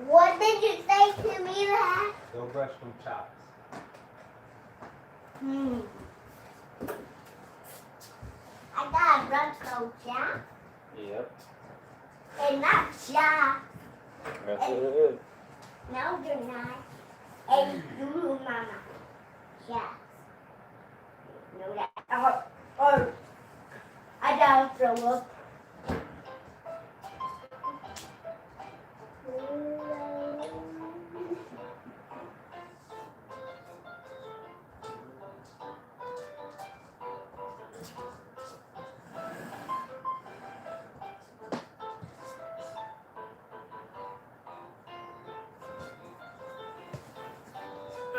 What did you say to me, Dad? Go brush them chops. I gotta brush those chops. Yep. And not chops. That's what it is. No, they're not. And you, Mama. Chops. No, that. Oh. I gotta throw up.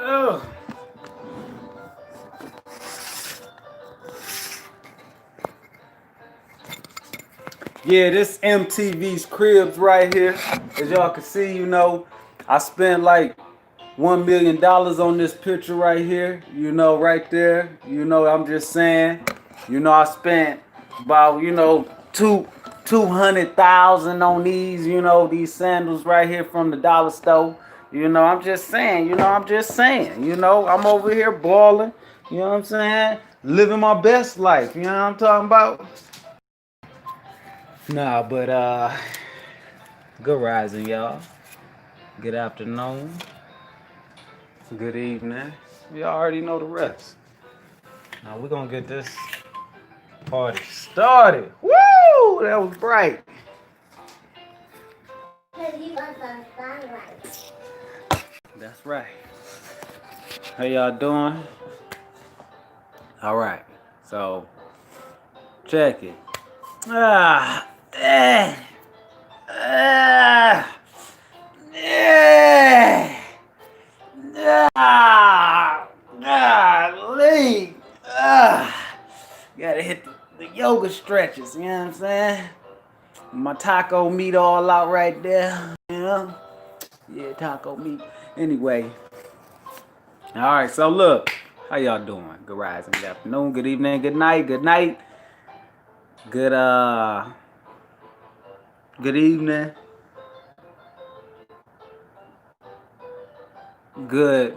Oh. Yeah, this MTV's Cribs right here. As y'all can see, you know, I spent like $1 million on this picture right here. You know, right there. You know, I'm just saying. You know, I spent about, you know, 200,000 on these, you know, these sandals right here from the dollar store. You know, I'm just saying, you know, I'm over here balling, you know what I'm saying? Living my best life, you know what I'm talking about? Nah, but good rising, y'all. Good afternoon. Good evening. Y'all already know the rest. Now we're gonna get this party started. Woo! That was bright. That's right. How y'all doing? All right. So check it. Ah, eh, ah, eh, ah, golly. Gotta hit the yoga stretches, you know what I'm saying? My taco meat all out right there, you know? Yeah, taco meat. Anyway, all right, so look, how y'all doing? Good rising, good afternoon, good evening, good night, good good evening, good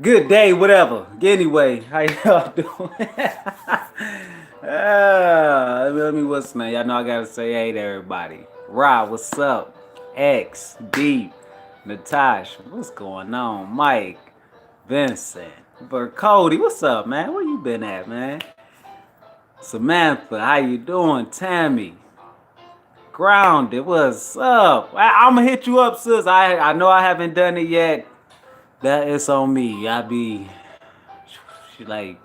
day, whatever. Anyway, how y'all doing? Let me what's name? Y'all know I gotta say hey to everybody. Rob, what's up? X, Deep, Natasha, what's going on? Mike, Vincent, Cody, what's up, man? Where you been at, man? Samantha, how you doing? Tammy, Grounded, what's up? I'm gonna hit you up, sis. I know I haven't done it yet. That is on me. I be like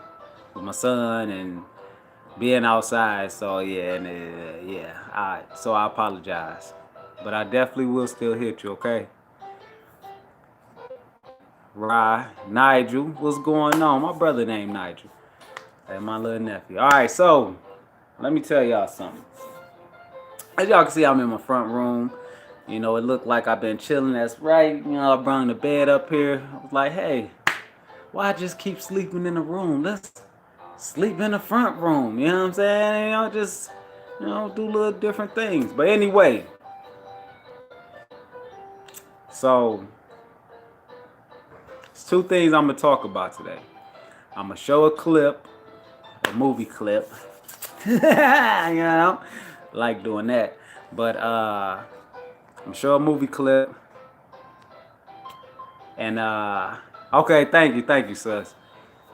with my son and being outside. So yeah, and yeah. So I apologize, but I definitely will still hit you. Okay. Rye, Nigel, what's going on? My brother named Nigel. Hey, my little nephew. All right, so let me tell y'all something. As y'all can see, I'm in my front room. You know, it looked like I've been chilling. That's right. You know, I brought the bed up here. I was like, hey, why I just keep sleeping in the room? Let's sleep in the front room. You know what I'm saying? You know, just, you know, do little different things. But anyway, so it's two things I'm going to talk about today. I'm going to show a clip, a movie clip. You know, like doing that. But I'm going to show a movie clip. And, okay, thank you, sis.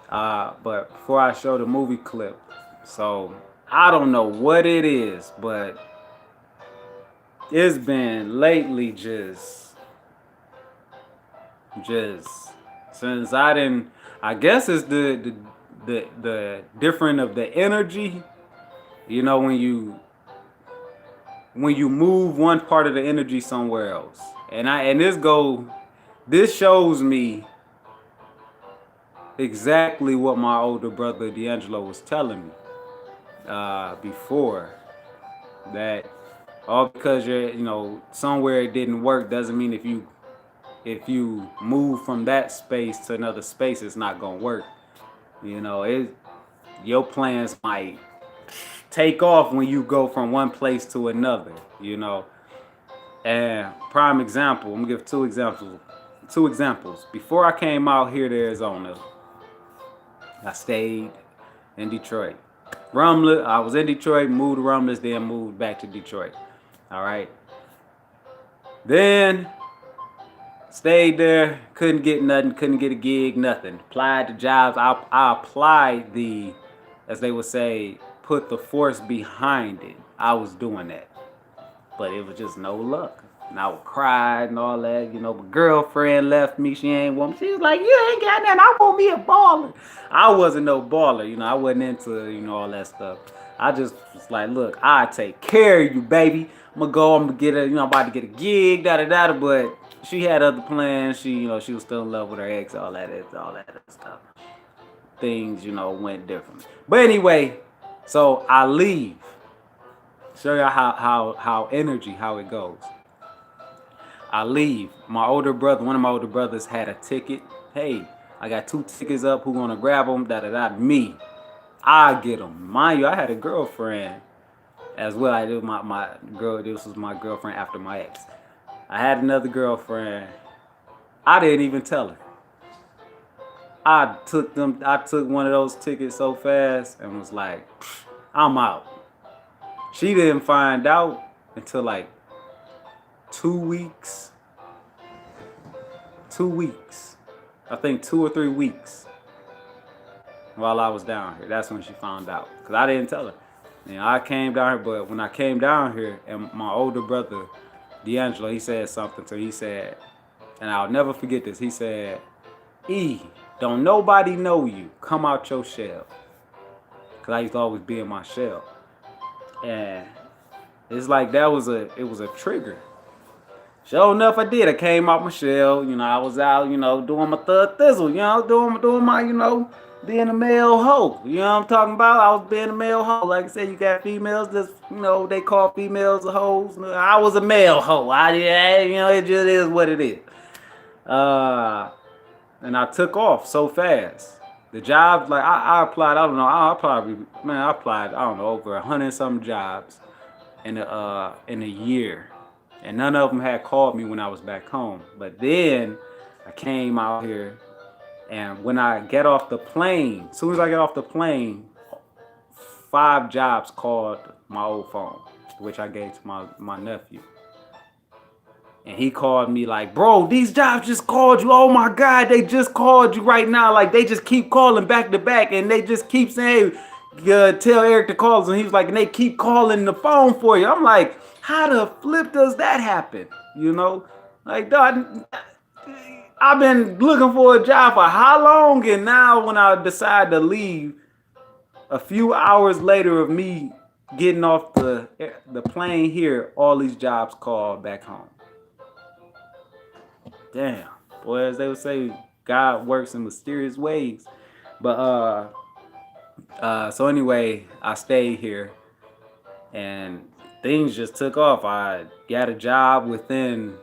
But before I show the movie clip, so I don't know what it is, but it's been lately just since I guess it's the different of the energy, you know, when you move one part of the energy somewhere else. And this shows me exactly what my older brother D'Angelo was telling me before, that all because you're, you know, somewhere it didn't work doesn't mean if you move from that space to another space it's not gonna work. You know, your plans might take off when you go from one place to another, you know. And prime example, I'm gonna give two examples. Two examples. Before I came out here to Arizona, I stayed in Detroit. Rumless, I was in Detroit, moved to Rumless, then moved back to Detroit. All right. Then stayed there, couldn't get nothing, couldn't get a gig, nothing. Applied to jobs. I applied the, as they would say, put the force behind it. I was doing that. But it was just no luck. And I would cry and all that, you know. My girlfriend left me. She ain't want me. She was like, you ain't got nothing. I want me a baller. I wasn't no baller, you know. I wasn't into, you know, all that stuff. I just was like, look, I take care of you, baby. I'm gonna go. I'm gonna get a, you know, I'm about to get a gig, da da da. But she had other plans. She, you know, she was still in love with her ex, all that other stuff. Things, you know, went different. But anyway, so I leave. Show you how energy, how it goes. I leave. My older brother, one of my older brothers had a ticket. Hey, I got 2 tickets up. Who gonna grab them? Da da da. Me. I get them. Mind you, I had a girlfriend as well. I did my girl. This was my girlfriend after my ex. I had another girlfriend. I didn't even tell her. I took them. I took one of those tickets so fast and was like, I'm out. She didn't find out until like 2 weeks. 2 weeks. I think 2 or 3 weeks while I was down here. That's when she found out. Because I didn't tell her. You know, I came down here, but when I came down here, and my older brother, D'Angelo, he said something. So he said, and I'll never forget this. He said, E, don't nobody know you. Come out your shell. Because I used to always be in my shell. And it's like it was a trigger. Sure enough, I did. I came out my shell. You know, I was out, you know, doing my thug thizzle. You know, doing my, you know, being a male hoe. You know what I'm talking about? I was being a male hoe. Like I said, you got females that's, you know, they call females hoes. I was a male hoe. You know, it just is what it is. And I took off so fast. The jobs, like I applied, I don't know, I applied, I don't know, over 100-something jobs in a year. And none of them had called me when I was back home. But then I came out here, and when I get off the plane, as soon as I get off the plane, 5 jobs called my old phone, which I gave to my nephew. And he called me like, bro, these jobs just called you. Oh my God, they just called you right now. Like, they just keep calling back to back. And they just keep saying, tell Eric to call us. And he was like, and they keep calling the phone for you. I'm like, how the flip does that happen? You know? Like, dog, I've been looking for a job for how long? And now when I decide to leave, a few hours later of me getting off the plane here, all these jobs called back home. Damn, boy, as they would say, God works in mysterious ways. But so anyway, I stayed here, and things just took off. I got a job within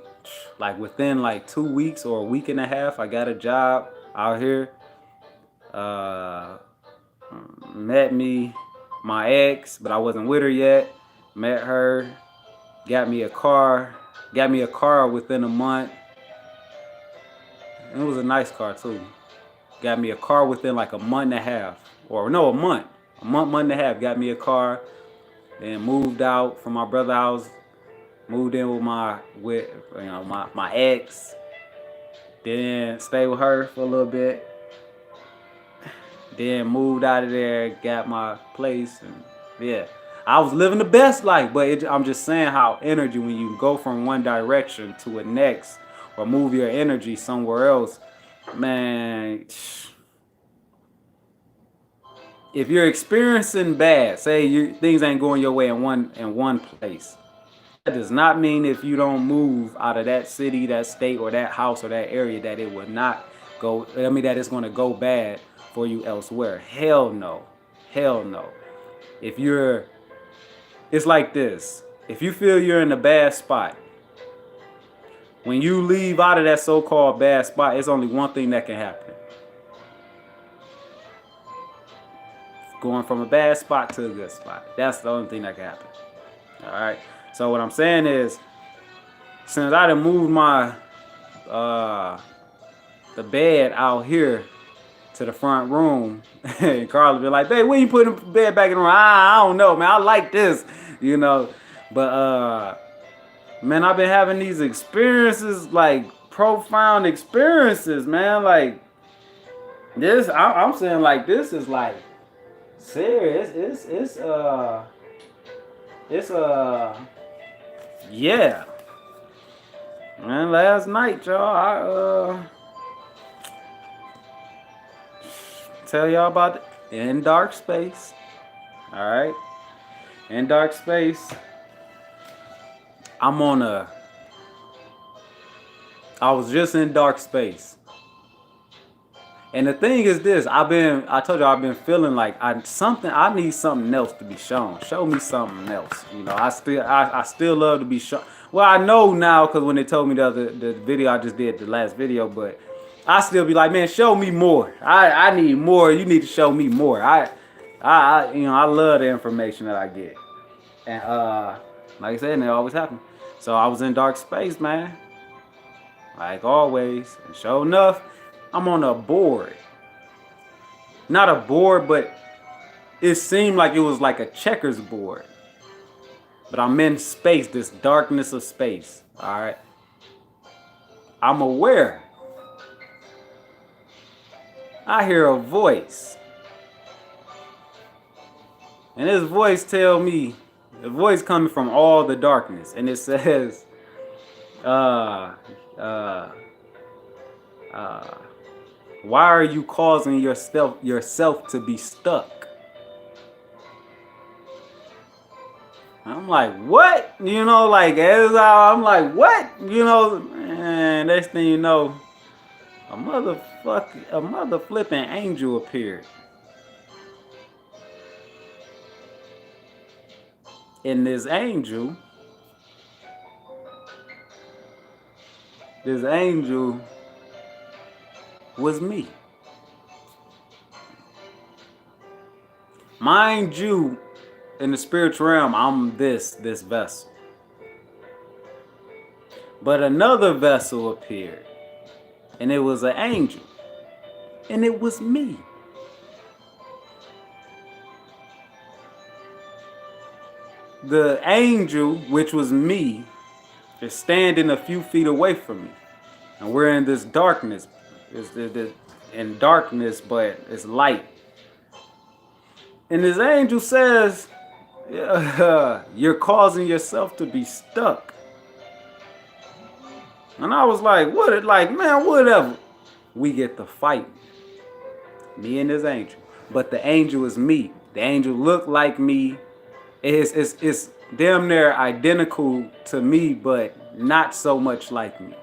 like 2 weeks or a week and a half. I got a job out here. Met my ex, but I wasn't with her yet. Met her, got me a car within a month. And it was a nice car too. Got me a car within like a month and a half. Or no, a month. Month and a half. Got me a car. Then moved out from my brother's house. Moved in with my ex. Then stayed with her for a little bit. Then moved out of there, got my place, and yeah. I was living the best life, but I'm just saying how energy, when you go from one direction to a next, or move your energy somewhere else, man, if you're experiencing bad, say things ain't going your way in one place, that does not mean if you don't move out of that city, that state, or that house, or that area, that it will not go, that it's going to go bad for you elsewhere. Hell no. Hell no. It's like this. If you feel you're in a bad spot, when you leave out of that so-called bad spot, it's only one thing that can happen. Going from a bad spot to a good spot. That's the only thing that can happen. All right. So what I'm saying is, since I done moved my the bed out here to the front room, and Carla be like, "Babe, when you putting the bed back in the room?" I don't know, man. I like this, you know. But man, I've been having these experiences, like profound experiences, man. Like this, I'm saying, like this is like serious. It's yeah. Man, last night, y'all, I tell y'all about the in dark space. All right, in dark space. I'm on a. I was just in dark space. And the thing is this, I told you I've been feeling like I need something else to be shown. Show me something else. You know, I still love to be shown. Well, I know now because when they told me the video I just did, the last video, but I still be like, man, show me more. I need more. You need to show me more. I love the information that I get. And like I said, it always happens. So I was in dark space, man. Like always. And sure enough, I'm on a board. Not a board, but it seemed like it was like a checkers board. But I'm in space, this darkness of space. All right. I'm aware. I hear a voice. And this voice tell me, the voice coming from all the darkness. And it says, why are you causing yourself to be stuck? I'm like, what? You know, like I'm like, what? You know, and next thing you know, a mother flipping angel appeared. And this angel was me. Mind you, in the spiritual realm, I'm this vessel. But another vessel appeared, and it was an angel, and it was me. The angel, which was me, is standing a few feet away from me, and we're in this darkness. It's in darkness, but it's light. And this angel says, you're causing yourself to be stuck. And I was like, what? Like, man, whatever. We get to fight. Me and this angel. But the angel is me. The angel looked like me. It's damn near identical to me, but not so much like me.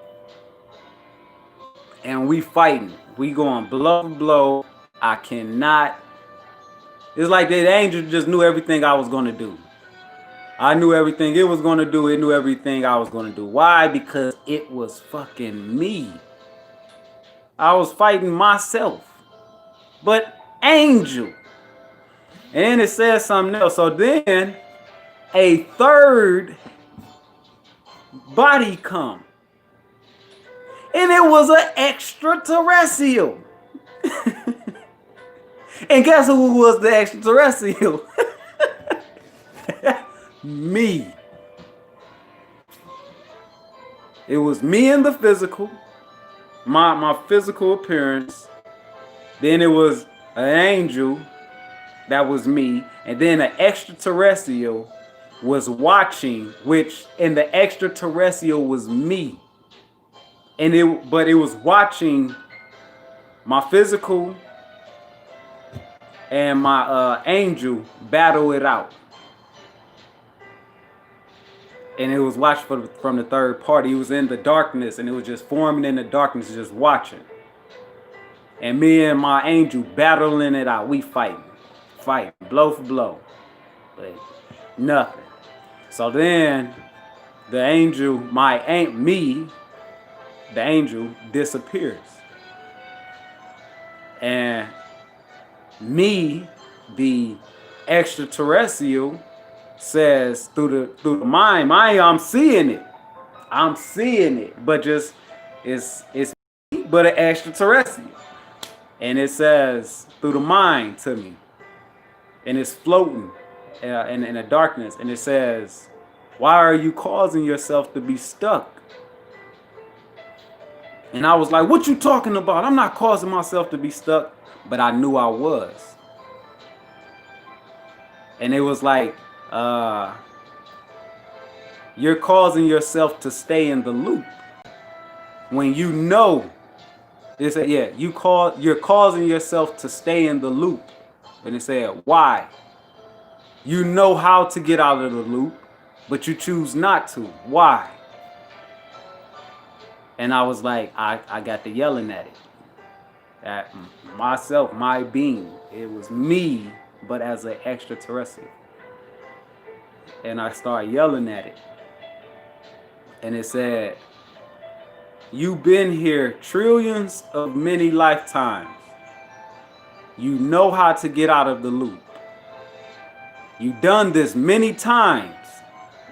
And we fighting. We going blow for blow. I cannot. It's like the angel just knew everything I was going to do. I knew everything it was going to do. It knew everything I was going to do. Why? Because it was fucking me. I was fighting myself. But angel. And it says something else. So then a third body come. And it was an extraterrestrial. And guess who was the extraterrestrial? Me. It was me in the physical. My physical appearance. Then it was an angel. That was me. And then an extraterrestrial was watching, and the extraterrestrial was me. But it was watching my physical and my angel battle it out. And it was watched from the third party. He was in the darkness, and it was just forming in the darkness, just watching. And me and my angel battling it out. We fighting, blow for blow, but nothing. So then the angel, the angel disappears. And me, the extraterrestrial, says through the mind, I'm seeing it. I'm seeing it, but just it's me, but an extraterrestrial. And it says through the mind to me, and it's floating in the darkness, and it says, "Why are you causing yourself to be stuck?" And I was like, "What you talking about? I'm not causing myself to be stuck," but I knew I was. And it was like, you're causing yourself to stay in the loop when you know. It said, yeah, you're causing yourself to stay in the loop. And it said, why? You know how to get out of the loop, but you choose not to. Why? And I was like, I got to yelling at it. At myself, my being. It was me, but as an extraterrestrial. And I started yelling at it. And it said, you've been here trillions of many lifetimes. You know how to get out of the loop. You've done this many times.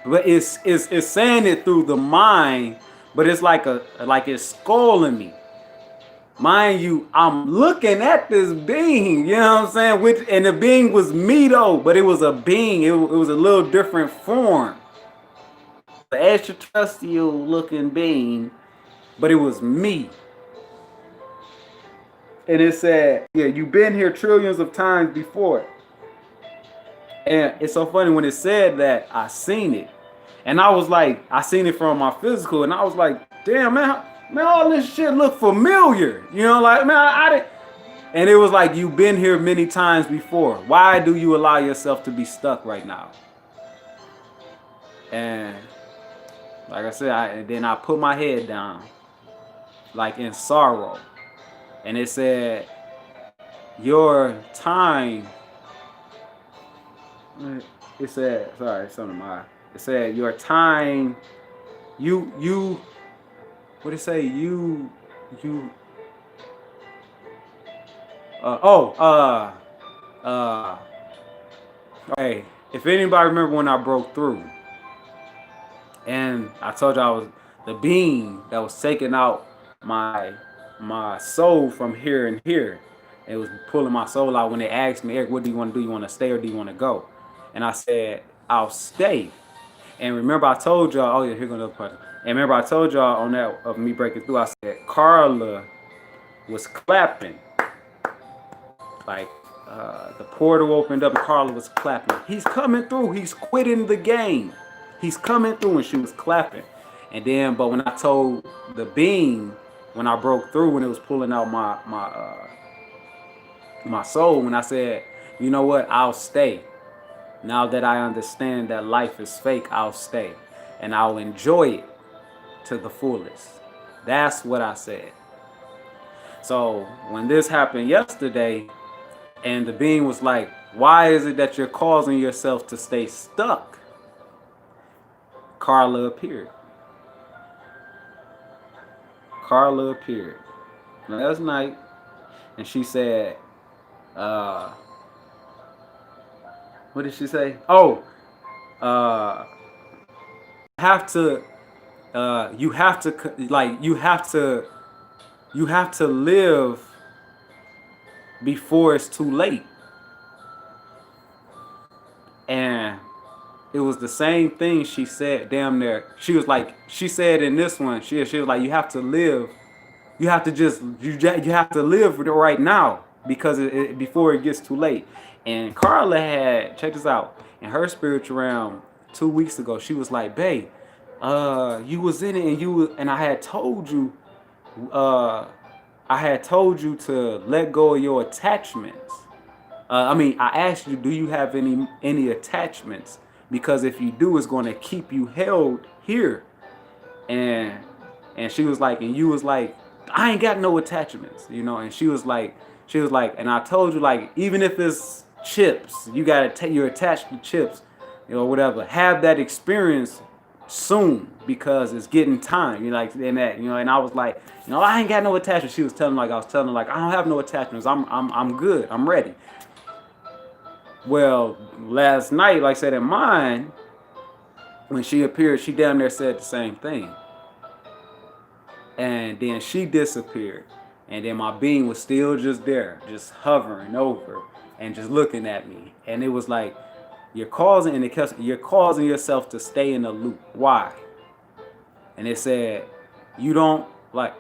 But it's saying it through the mind, but it's like it's scolding me. Mind you, I'm looking at this being, you know what I'm saying? And the being was me though, but it was a being. It was a little different form. The extraterrestrial looking being, but it was me. And it said, yeah, you've been here trillions of times before. And it's so funny when it said that, I seen it. And I was like, I seen it from my physical, and I was like, damn, man, all this shit look familiar. You know, like, man, I didn't. And it was like, you've been here many times before. Why do you allow yourself to be stuck right now? And like I said, then I put my head down, like in sorrow. And it said, your time, it said, sorry, it's on my, it said, your time, you, what did it say? Hey, if anybody remember when I broke through, and I told you I was the being that was taking out my soul from here and here. It was pulling my soul out when they asked me, Eric, what do you want to do? You want to stay or do you want to go? And I said, I'll stay. And remember I told y'all, oh yeah, here goes another question. And remember I told y'all on that of me breaking through, I said Carla was clapping. Like the portal opened up and Carla was clapping. He's coming through. He's quitting the game. He's coming through, and she was clapping. And then, but when I told the being, when I broke through, when it was pulling out my soul, when I said, you know what, I'll stay. Now that I understand that life is fake, I'll stay. And I'll enjoy it to the fullest. That's what I said. So when this happened yesterday, and the being was like, why is it that you're causing yourself to stay stuck? Carla appeared. Carla appeared last night, and she said, what did she say? Oh, you have to live before it's too late. And it was the same thing she said damn near. She was like, she said in this one, she was like, you have to live. You have to live right now because before it gets too late. And Carla had, check this out, in her spiritual realm 2 weeks ago, she was like, babe, you was in it and I had told you to let go of your attachments. I asked you, do you have any attachments? Because if you do, it's going to keep you held here. And she was like, and you was like, I ain't got no attachments, you know. And she was like, and I told you, like, even if it's chips, you gotta you're attached to chips, you know, whatever. Have that experience soon because it's getting time. You like, and that, you know. And I was like, you know, I ain't got no attachments. She was telling I was telling her, like, I don't have no attachments. I'm good. I'm ready. Well, last night, like I said, in mine, when she appeared, she damn near said the same thing. And then she disappeared. And then my being was still just there, just hovering over and just looking at me. And it was like, you're causing yourself to stay in a loop. Why? And it said, you don't like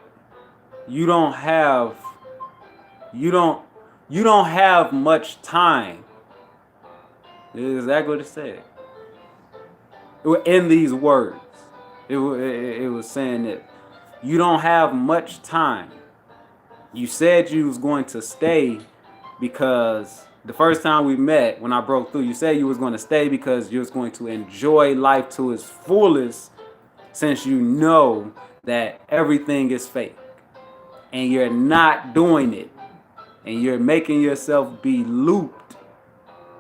you don't have you don't you don't have much time. This is exactly what it said. In these words. It was saying that you don't have much time. You said you was going to stay because the first time we met, when I broke through, you said you was going to stay because you was going to enjoy life to its fullest, since you know that everything is fake and you're not doing it, and you're making yourself be looped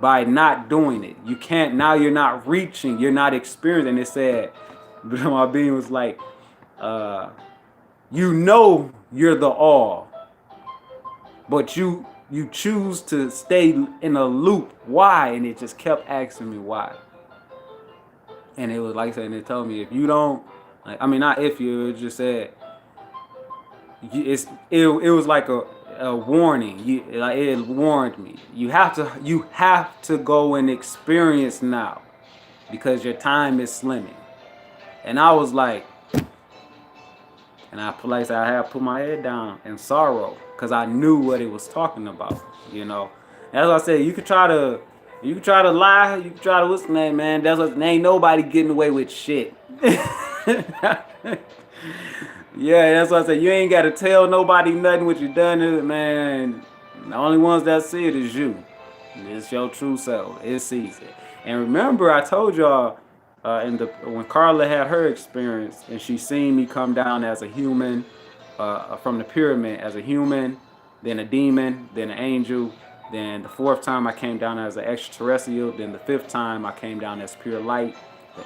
by not doing it. You can't, now you're not reaching, you're not experiencing. It said, but my being was like, you know you're the all, but you choose to stay in a loop. Why? And it just kept asking me why. And it was like I said, and it told me, if you don't, like, I mean, not if you, it just said, it was like a warning. Like, it warned me. You have to go and experience now, because your time is slimming. And I was like, and I had put my head down in sorrow, because I knew what it was talking about. You know, that's what I said. You could try to lie. You could try to what's the name, man. That's what, ain't nobody getting away with shit. Yeah, that's what I said. You ain't got to tell nobody nothing what you done, man. The only ones that see it is you. It's your true self. It sees it. And remember, I told y'all when Carla had her experience, and she seen me come down as a human, from the pyramid as a human, then a demon, then an angel. Then the fourth time I came down as an extraterrestrial. Then the fifth time I came down as pure light.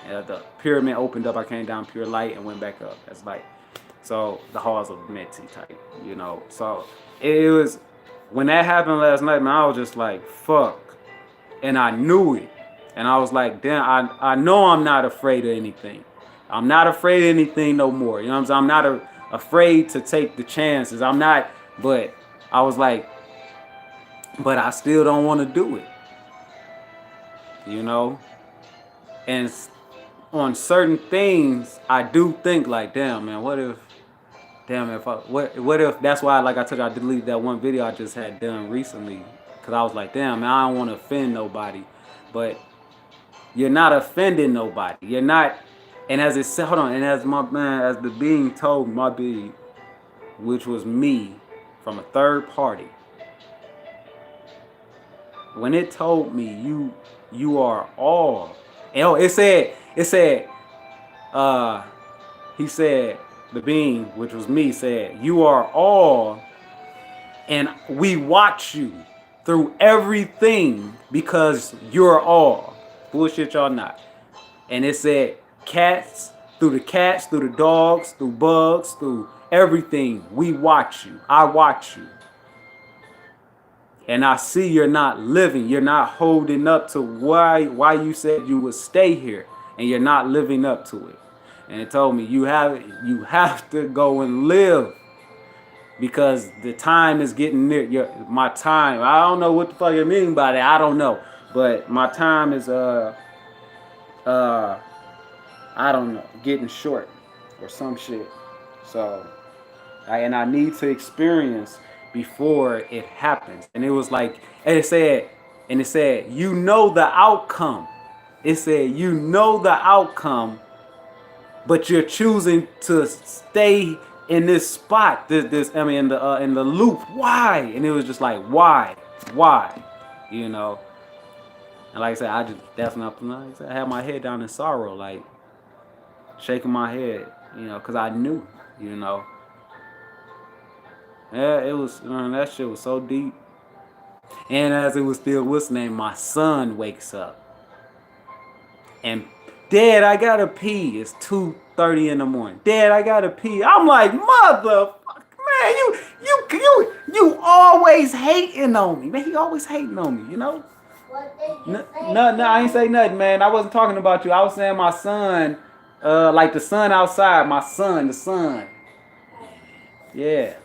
The pyramid opened up. I came down pure light and went back up as light. So the halls of Meti type, you know. So it was, when that happened last night, man, I was just like, fuck. And I knew it. And I was like, damn, I know I'm not afraid of anything. I'm not afraid of anything no more. You know what I'm saying? I'm not afraid to take the chances. I'm not, but I was like, but I still don't want to do it. You know? And on certain things, I do think like, damn, man, what if that's why, like I told you, I deleted that one video I just had done recently, because I was like, damn, man, I don't want to offend nobody. But you're not offending nobody. You're not. And as it said, hold on, and as my man, as the being told my being, which was me, from a third party, when it told me you are all, and he said, the being, which was me, said, you are all, and we watch you through everything because you're all. Bullshit, y'all not. And it said, through the dogs, through bugs, through everything, we watch you. I watch you. And I see you're not living. You're not holding up to why you said you would stay here, and you're not living up to it. And it told me you have to go and live, because the time is getting near. My time, I don't know what the fuck you mean by that. I don't know, but my time is I don't know, getting short or some shit. So I need to experience before it happens. And it was like, and it said, you know the outcome. It said, you know the outcome, but you're choosing to stay in this spot, in the loop. Why? And it was just like, why, you know? And like I said, I had my head down in sorrow, like shaking my head, you know, because I knew, you know. Yeah, it was, that shit was so deep. And as it was still, what's the name? My son wakes up. And, Dad, I gotta pee. It's 2:30 in the morning. Dad, I gotta pee. I'm like, motherfucker, man, you always hating on me. Man, he always hating on me, you know? What did you say? No, I ain't say nothing, man. I wasn't talking about you. I was saying my son, like the sun outside, my son, the sun. Yeah.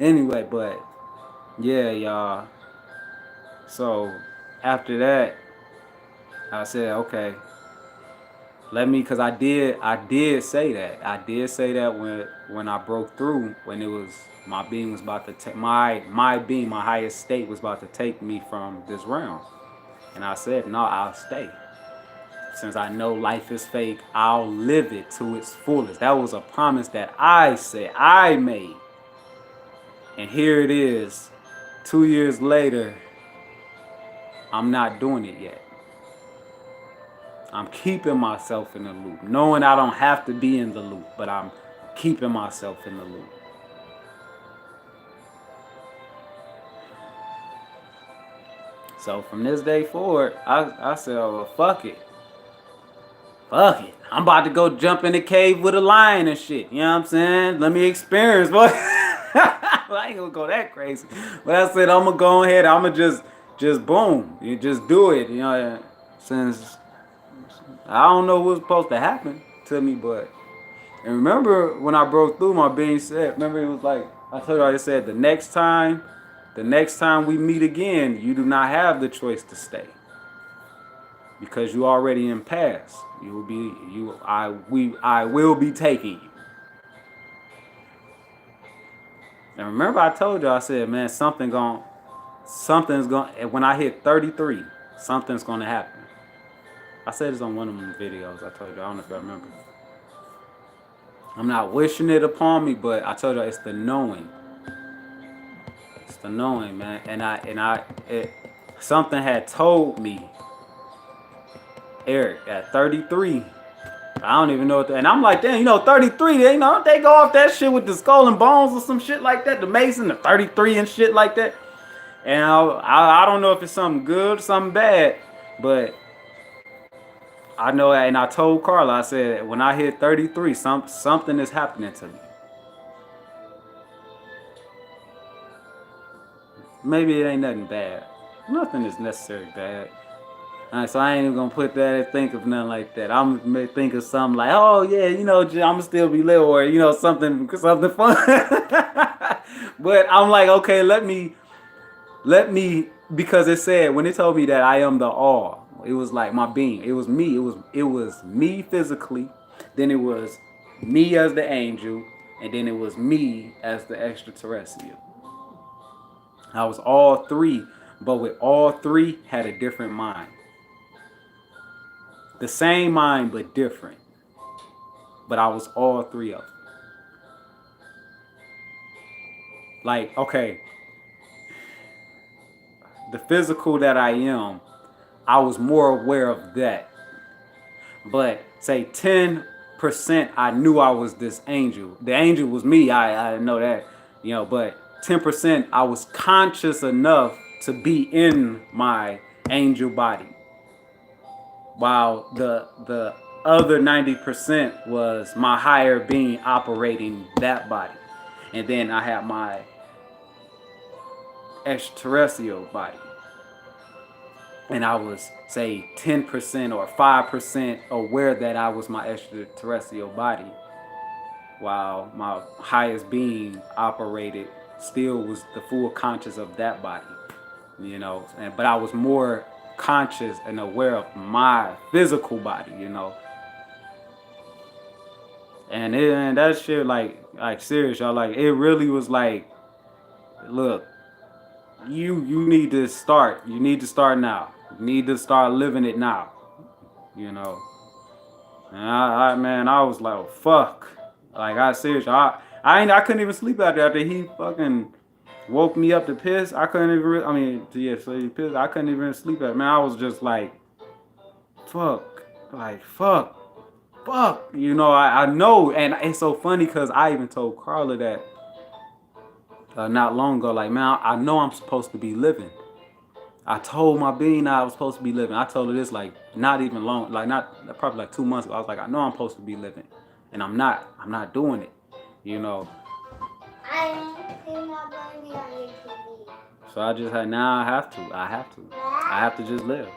Anyway, but yeah, y'all. So after that, I said, okay, let me, cause I did say that. I did say that when I broke through, when it was my being was about to take my being, my highest state was about to take me from this realm, and I said, no, I'll stay. Since I know life is fake, I'll live it to its fullest. That was a promise that I said, I made. And here it is, 2 years later, I'm not doing it yet. I'm keeping myself in the loop, knowing I don't have to be in the loop, but I'm keeping myself in the loop. So from this day forward, I said, oh, well, fuck it. Fuck it. I'm about to go jump in the cave with a lion and shit. You know what I'm saying? Let me experience, boy. I ain't gonna go that crazy. But I said, I'm gonna go ahead. I'm gonna just boom. You just do it. You know, since I don't know what's supposed to happen to me, but and remember when I broke through, my being said, remember it was like I told you, I said the next time we meet again, you do not have the choice to stay because you already in past. You will be I will be taking you. And remember I told you, I said, man, something's going when I hit 33, something's gonna happen. I said this on one of them videos. I told you, I don't know if I remember. I'm not wishing it upon me, but I told you it's the knowing. It's the knowing, man. Something had told me, Eric, at 33, I don't even know what and I'm like, damn, 33, they go off that shit with the skull and bones or some shit like that, the Mason, the 33 and shit like that. And I don't know if it's something good or something bad, but I know, and I told Carla, I said, when I hit 33, something is happening to me. Maybe it ain't nothing bad. Nothing is necessarily bad. So I ain't even gonna put that and think of nothing like that. I'm gonna think of something like, oh yeah, I'ma still be little, or something fun. But I'm like, okay, let me, because it said when it told me that I am the all, it was like my being. It was me. It was me physically. Then it was me as the angel, and then it was me as the extraterrestrial. I was all three, but with all three had a different mind. The same mind, but different. But I was all three of them. Like, okay, the physical that I am, I was more aware of that. But say 10%, I knew I was this angel. The angel was me. I didn't know that, but 10%, I was conscious enough to be in my angel body. While the other 90% was my higher being operating that body. And then I had my extraterrestrial body. And I was, say, 10% or 5% aware that I was my extraterrestrial body, while my highest being operated, still was the full conscious of that body, but I was more conscious and aware of my physical body, and that shit, like serious, y'all, like, it really was like, look, you need to start now. You need to start living it now, And I was like, oh, fuck. Like, I seriously, I couldn't even sleep after he fucking woke me up to piss. I couldn't even, so he pissed. I couldn't even sleep man. I was just like, fuck. Like, fuck. I know. And it's so funny because I even told Carla that not long ago, like, man, I know I'm supposed to be living. I told my being I was supposed to be living. I told her this, like, not even long, like, not probably like 2 months ago. I was like, I know I'm supposed to be living, and I'm not. I'm not doing it, I'm seeing my baby on your TV. So I just had, now I have to just live.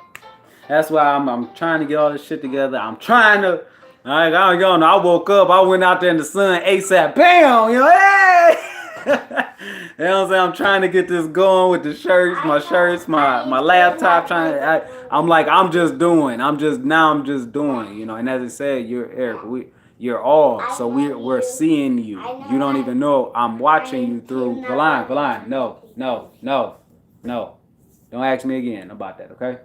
That's why I'm trying to get all this shit together. I'm trying to, I woke up, I went out there in the sun, ASAP, bam, hey! You know what I'm saying? I'm trying to get this going with the shirts, my laptop. I'm like, I'm just doing. I'm just doing. You know. And as I said, you're Eric. You're all. So we're seeing you. You don't even know. I'm watching you through the line. No. Don't ask me again about that. Okay.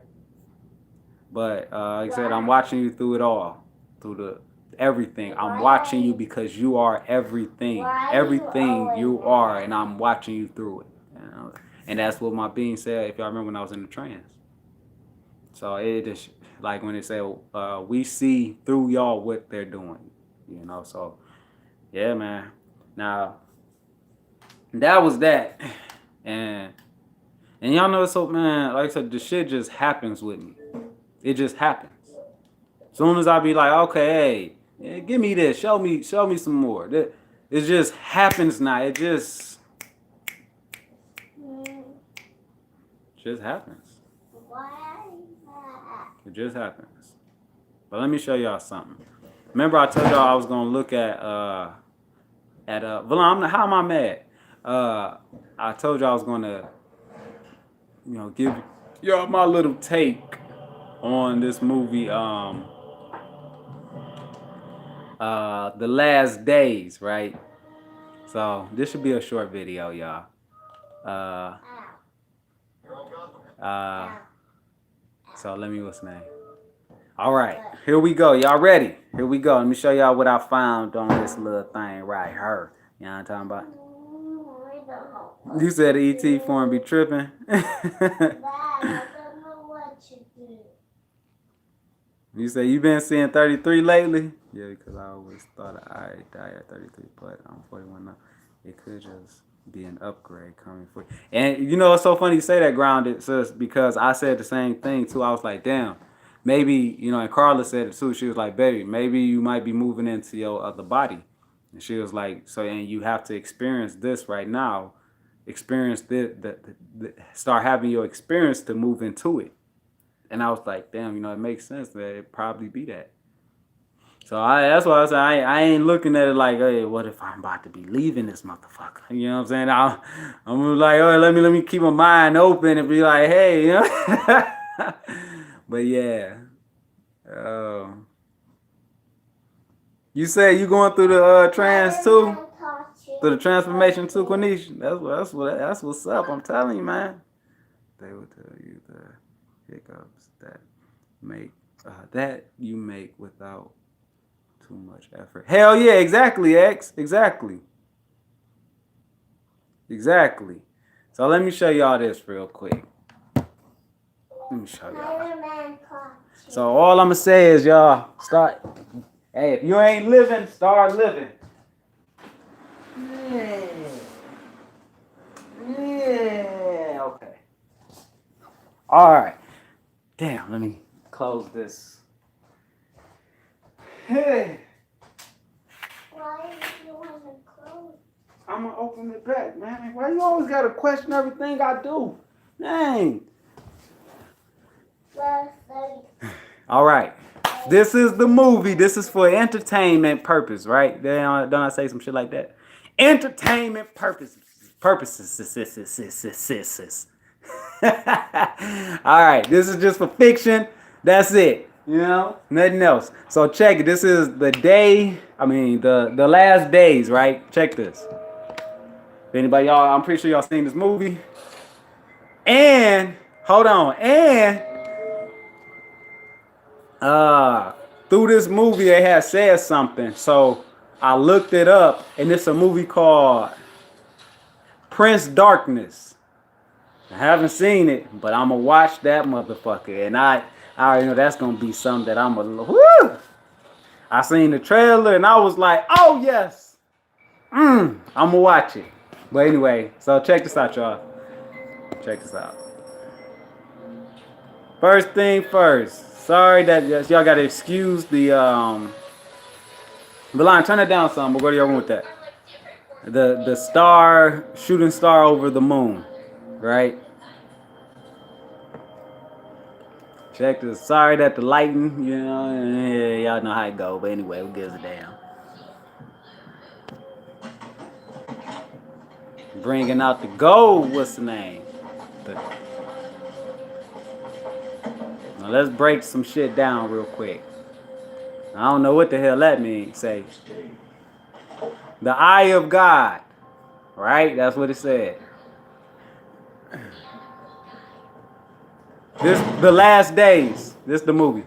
But like I said, I'm watching you through it all, through the everything. I'm watching you because you are everything. Everything you are, and I'm watching you through it. You know? And that's what my being said, if y'all remember when I was in the trance. So it just, like when they say, we see through y'all what they're doing. You know, so, yeah, man. Now, that was that. And y'all know, so, man, like I said, the shit just happens with me. It just happens. Soon as I be like, okay, hey, give me this, show me some more. It just happens now. It just happens. It just happens. But let me show y'all something. Remember I told y'all I was gonna look at Valon, how am I mad? I told y'all I was gonna, give y'all my little take on this movie, The Last Days, right? So this should be a short video, y'all. So let me, what's the name? All right, here we go. Y'all ready? Here we go. Let me show y'all what I found on this little thing right here. You know what I'm talking about? You said the ET form be tripping. You say you been seeing 33 lately? Yeah, because I always thought I died at 33, but I'm 41 now. It could just be an upgrade coming for you. And you know, it's so funny you say that, Grounded, sis, because I said the same thing too. I was like, damn, maybe, and Carla said it too. She was like, baby, maybe you might be moving into your other body. And she was like, so, and you have to experience this right now. Experience start having your experience to move into it. And I was like, damn, it makes sense that it probably be that. So that's why I said I ain't looking at it like, hey, what if I'm about to be leaving this motherfucker? You know what I'm saying? I'm like, oh, let me keep my mind open and be like, hey, But yeah, you say you going through the trans too, through the transformation too, Quenisha. That's what's up. I'm telling you, man. They will tell you the hiccups that you make without too much effort. Hell yeah, exactly, X. Exactly. So let me show y'all this real quick. Let me show y'all. So all I'm gonna say is, y'all, start. Hey, if you ain't living, start living. Yeah. Okay. All right. Damn. Let me close this. Hey. Why do you want to close? I'm gonna open it back, man. Why you always gotta question everything I do? Dang. All right. This is the movie. This is for entertainment purpose, right? Don't I say some shit like that? Entertainment purposes. All right. This is just for fiction. That's it. Nothing else. So check it. This is the last days, right? Check this. If anybody, y'all, I'm pretty sure y'all seen this movie. And hold on. And through this movie they had said something. So I looked it up, and it's a movie called Prince Darkness. I haven't seen it, but I'm gonna watch that motherfucker. And I already know that's gonna be something that I'm gonna woo! I seen the trailer and I was like, oh yes. I'm gonna watch it. But anyway, so check this out, y'all. Check this out. First thing first. Sorry that y'all gotta excuse the Valon, turn it down some. We'll go to your room with that. The star, shooting star over the moon, right? Check this. Sorry that the lighting, y'all know how it go. But anyway, who gives a damn? Bringing out the gold. What's the name? The, now let's break some shit down real quick. I don't know what the hell that means. Say, the eye of God. Right? That's what it said. This the last days. This the movie.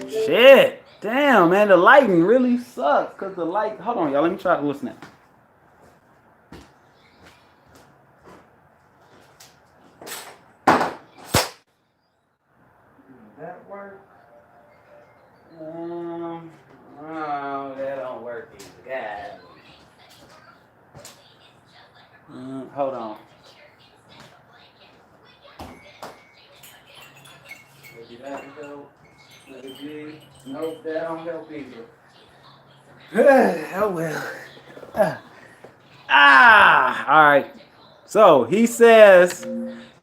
Shit. Damn, man, the lighting really sucks. Cause the light. Hold on, y'all. Let me try to listen that. That work? Oh, that don't work either. God. Hold on. Maybe that will help. Maybe. Nope, that don't help either. Oh well. All right. So he says,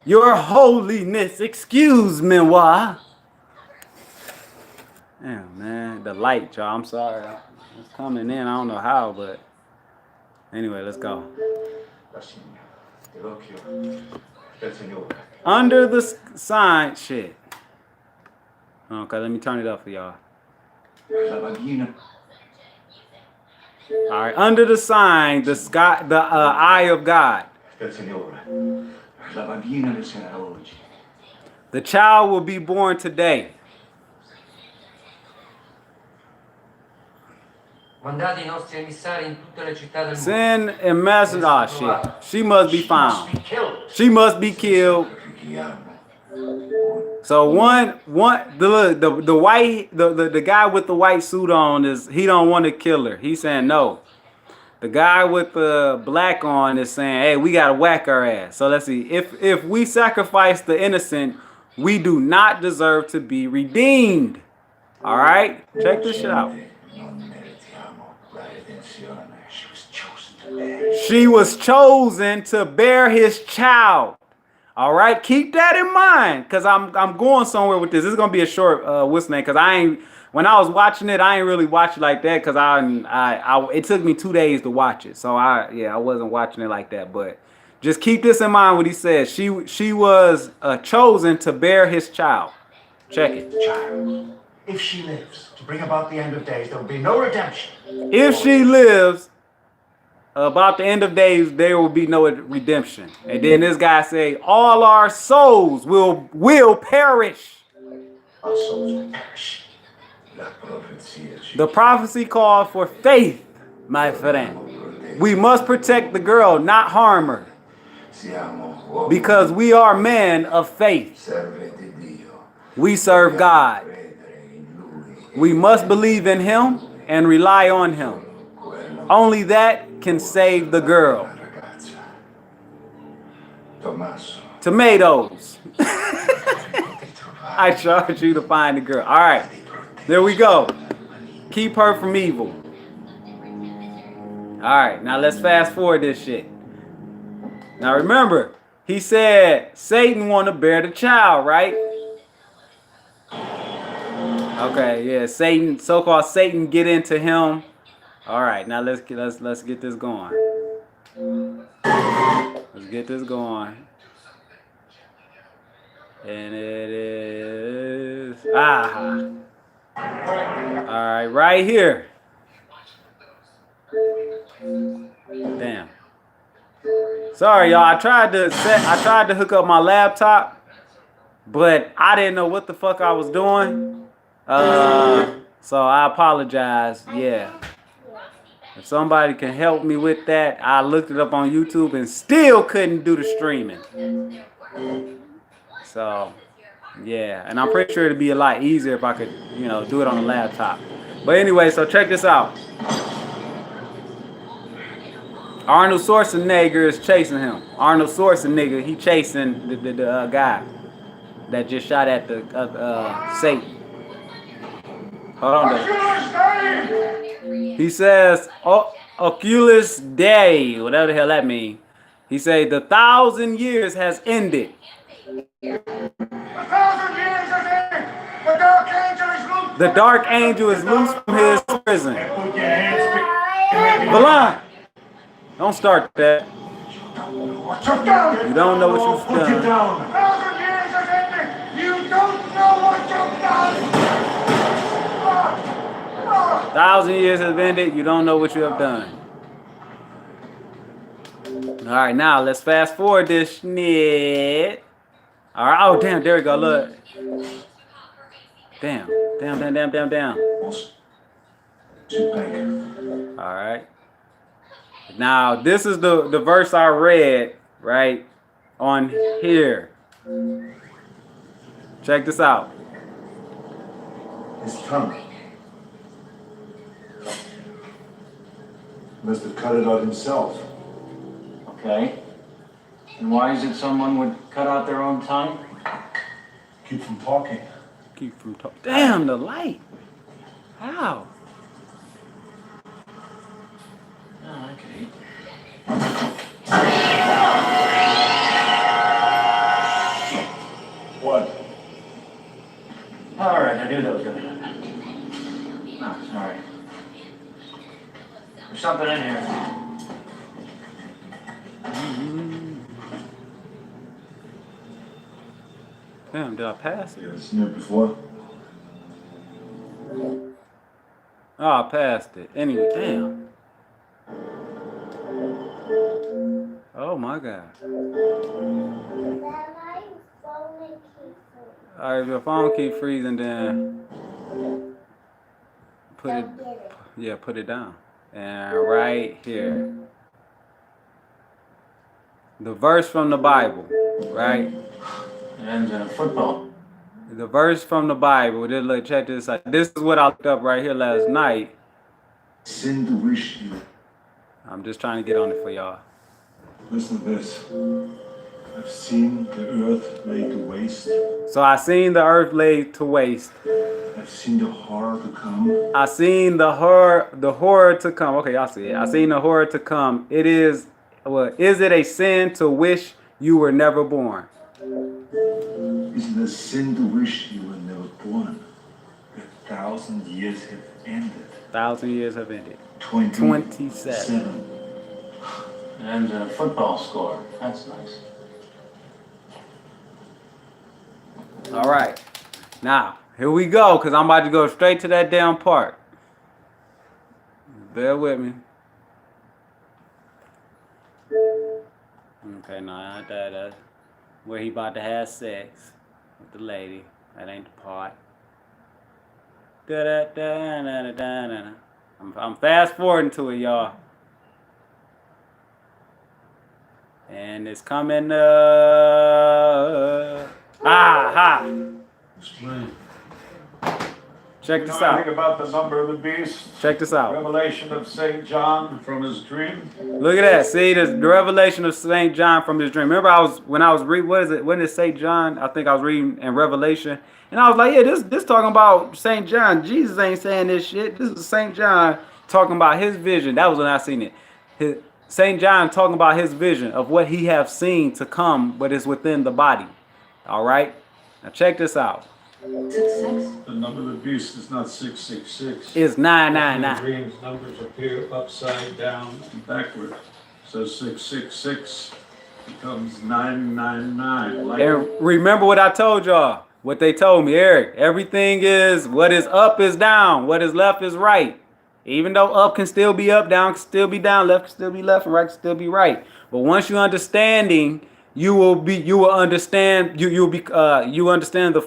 Your Holiness, excuse me, why? Damn, man, the light, y'all. I'm sorry. It's coming in. I don't know how, but anyway, let's go. Under the sign, shit. Okay, let me turn it up for y'all. All right, under the sign, the sky, the eye of God. The child will be born today. Send a message. Oh shit. She must be found. She must be killed. So the white the guy with the white suit on he don't want to kill her. He's saying no. The guy with the black on is saying, hey, we gotta whack her ass. So let's see. If we sacrifice the innocent, we do not deserve to be redeemed. All right? Check this shit out. She was chosen to bear his child. All right, keep that in mind, cause I'm going somewhere with this. This is gonna be a short whistling, cause when I was watching it, I ain't really watch it like that, cause it took me 2 days to watch it, so I wasn't watching it like that. But just keep this in mind what he says. She was chosen to bear his child. Check it. Child, if she lives to bring about the end of days, there will be no redemption. If she lives about the end of days, there will be no redemption. And then this guy say, all our souls will perish. Our souls will perish. The prophecy called for faith, my friend. We must protect the girl, not harm her. Because we are men of faith. We serve God. We must believe in him and rely on him. Only that can save the girl. Tomatoes. I charge you to find the girl. All right. There we go. Keep her from evil. All right. Now let's fast forward this shit. Now remember, he said Satan want to bear the child, right? Okay, yeah. Satan, so-called Satan, get into him. All right, now let's get this going. Let's get this going. And it is all right, right here. Damn. Sorry, y'all. I tried to hook up my laptop, but I didn't know what the fuck I was doing. So I apologize. Yeah. If somebody can help me with that, I looked it up on YouTube and still couldn't do the streaming. So, yeah. And I'm pretty sure it'd be a lot easier if I could, do it on a laptop. But anyway, so check this out. Arnold Schwarzenegger is chasing him. Arnold Schwarzenegger, he chasing the guy that just shot at the Satan. Hold on. He says, Oculus Dei, whatever the hell that means. He say, the 1,000 years has ended. The 1,000 years has ended, but there The dark angel is loose from his prison. And put your hands behind your Valon, don't start that. Sit down. You don't know what you've Put you done. down. 1,000 years have ended. You don't know what you've done. 1,000 years have ended. You don't know what you have done. All right, now let's fast forward this shit. All right. Oh, damn. There we go. Look. Damn. All right. Now, this is the verse I read, right, on here. Check this out. His tongue. Must have cut it out himself. Okay. And why is it someone would cut out their own tongue? Keep from talking. Keep from talking. Damn, the light. How? Oh, okay. What? All right, I knew that was gonna happen. No, sorry. There's something in here. Damn, did I pass it? You ever seen it before? Oh, I passed it. Anyway, damn. Oh my God. All right, if your phone keep freezing, then put it. Yeah, put it down. And right here, the verse from the Bible, right? It ends in a football. The verse from the Bible. Just look, check this out. This is what I looked up right here last night. Sin to wish you. I'm just trying to get on it for y'all. Listen to this. I've seen the earth laid to waste. So I seen the earth laid to waste. I've seen the horror to come. I seen the horror to come. Okay, y'all see it. I seen the horror to come. It is, well, is it a sin to wish you were never born? Is it a sin to wish you were never born? 1,000 years have ended. 1,000 years have ended. 27. It ends in a football score. That's nice. All right. Now, here we go, because I'm about to go straight to that damn part. Bear with me. Okay, no, not that. That's where he about to have sex with the lady. That ain't the part. I'm fast forwarding to it, y'all. And it's coming Aha! Explain. Check this You know out. anything about the number of the beast? Check this out. Revelation of St. John from his dream? Look at that. See, the revelation of St. John from his dream. Remember, when I was reading, what is it? When did St. John? I think I was reading in Revelation. And I was like, yeah, this talking about St. John. Jesus ain't saying this shit. This is St. John talking about his vision. That was when I seen it. St. John talking about his vision of what he have seen to come, but it's within the body. All right? Now check this out. 666. The number of the beast is not 666. It's 999. In dreams, numbers appear upside down and backward. So 666 becomes 999. Like And remember what I told y'all. What they told me, Eric. Everything is, what is up is down. What is left is right. Even though up can still be up, down can still be down, left can still be left, and right can still be right. But once you understanding, you will understand the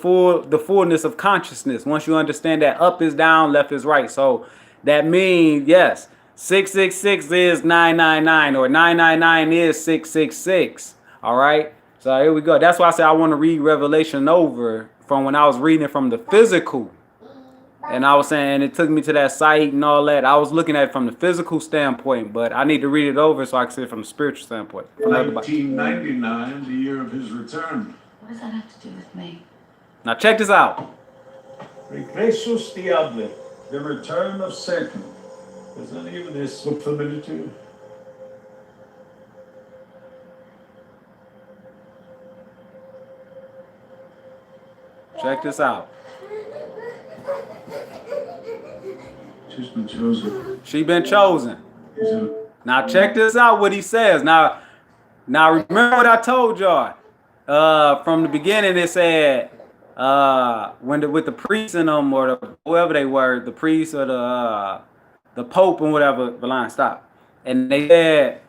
fullness of consciousness. Once you understand that up is down, left is right. So that means, yes, 666 is 999, or 999 is 666. All right. So here we go. That's why I said I want to read Revelation over from when I was reading it from the physical. And I was saying it took me to that site and all that. I was looking at it from the physical standpoint, but I need to read it over so I can see it from the spiritual standpoint. 1999, the year of his return. What does that have to do with me? Now check this out. Regressus Diabli, the return of Satan. Does any of this look familiar to you? Check this out. She's been chosen. She been chosen. Is it Now check this out what he says. Now remember what I told y'all. From the beginning it said with the priests in them or whoever they were, the priests or the Pope and whatever, the line stop. And they said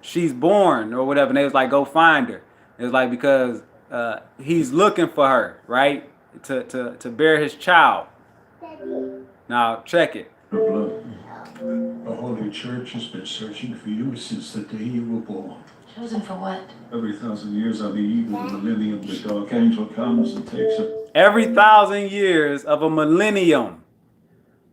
she's born or whatever, and they was like, go find her. It was like because he's looking for her, right? To bear his child. Now check it. her blood? The Holy Church has been searching for you since the day you were born. Chosen for what? Every 1,000 years on the eve of the millennium, the dark angel comes and takes her. Every 1,000 years of a millennium,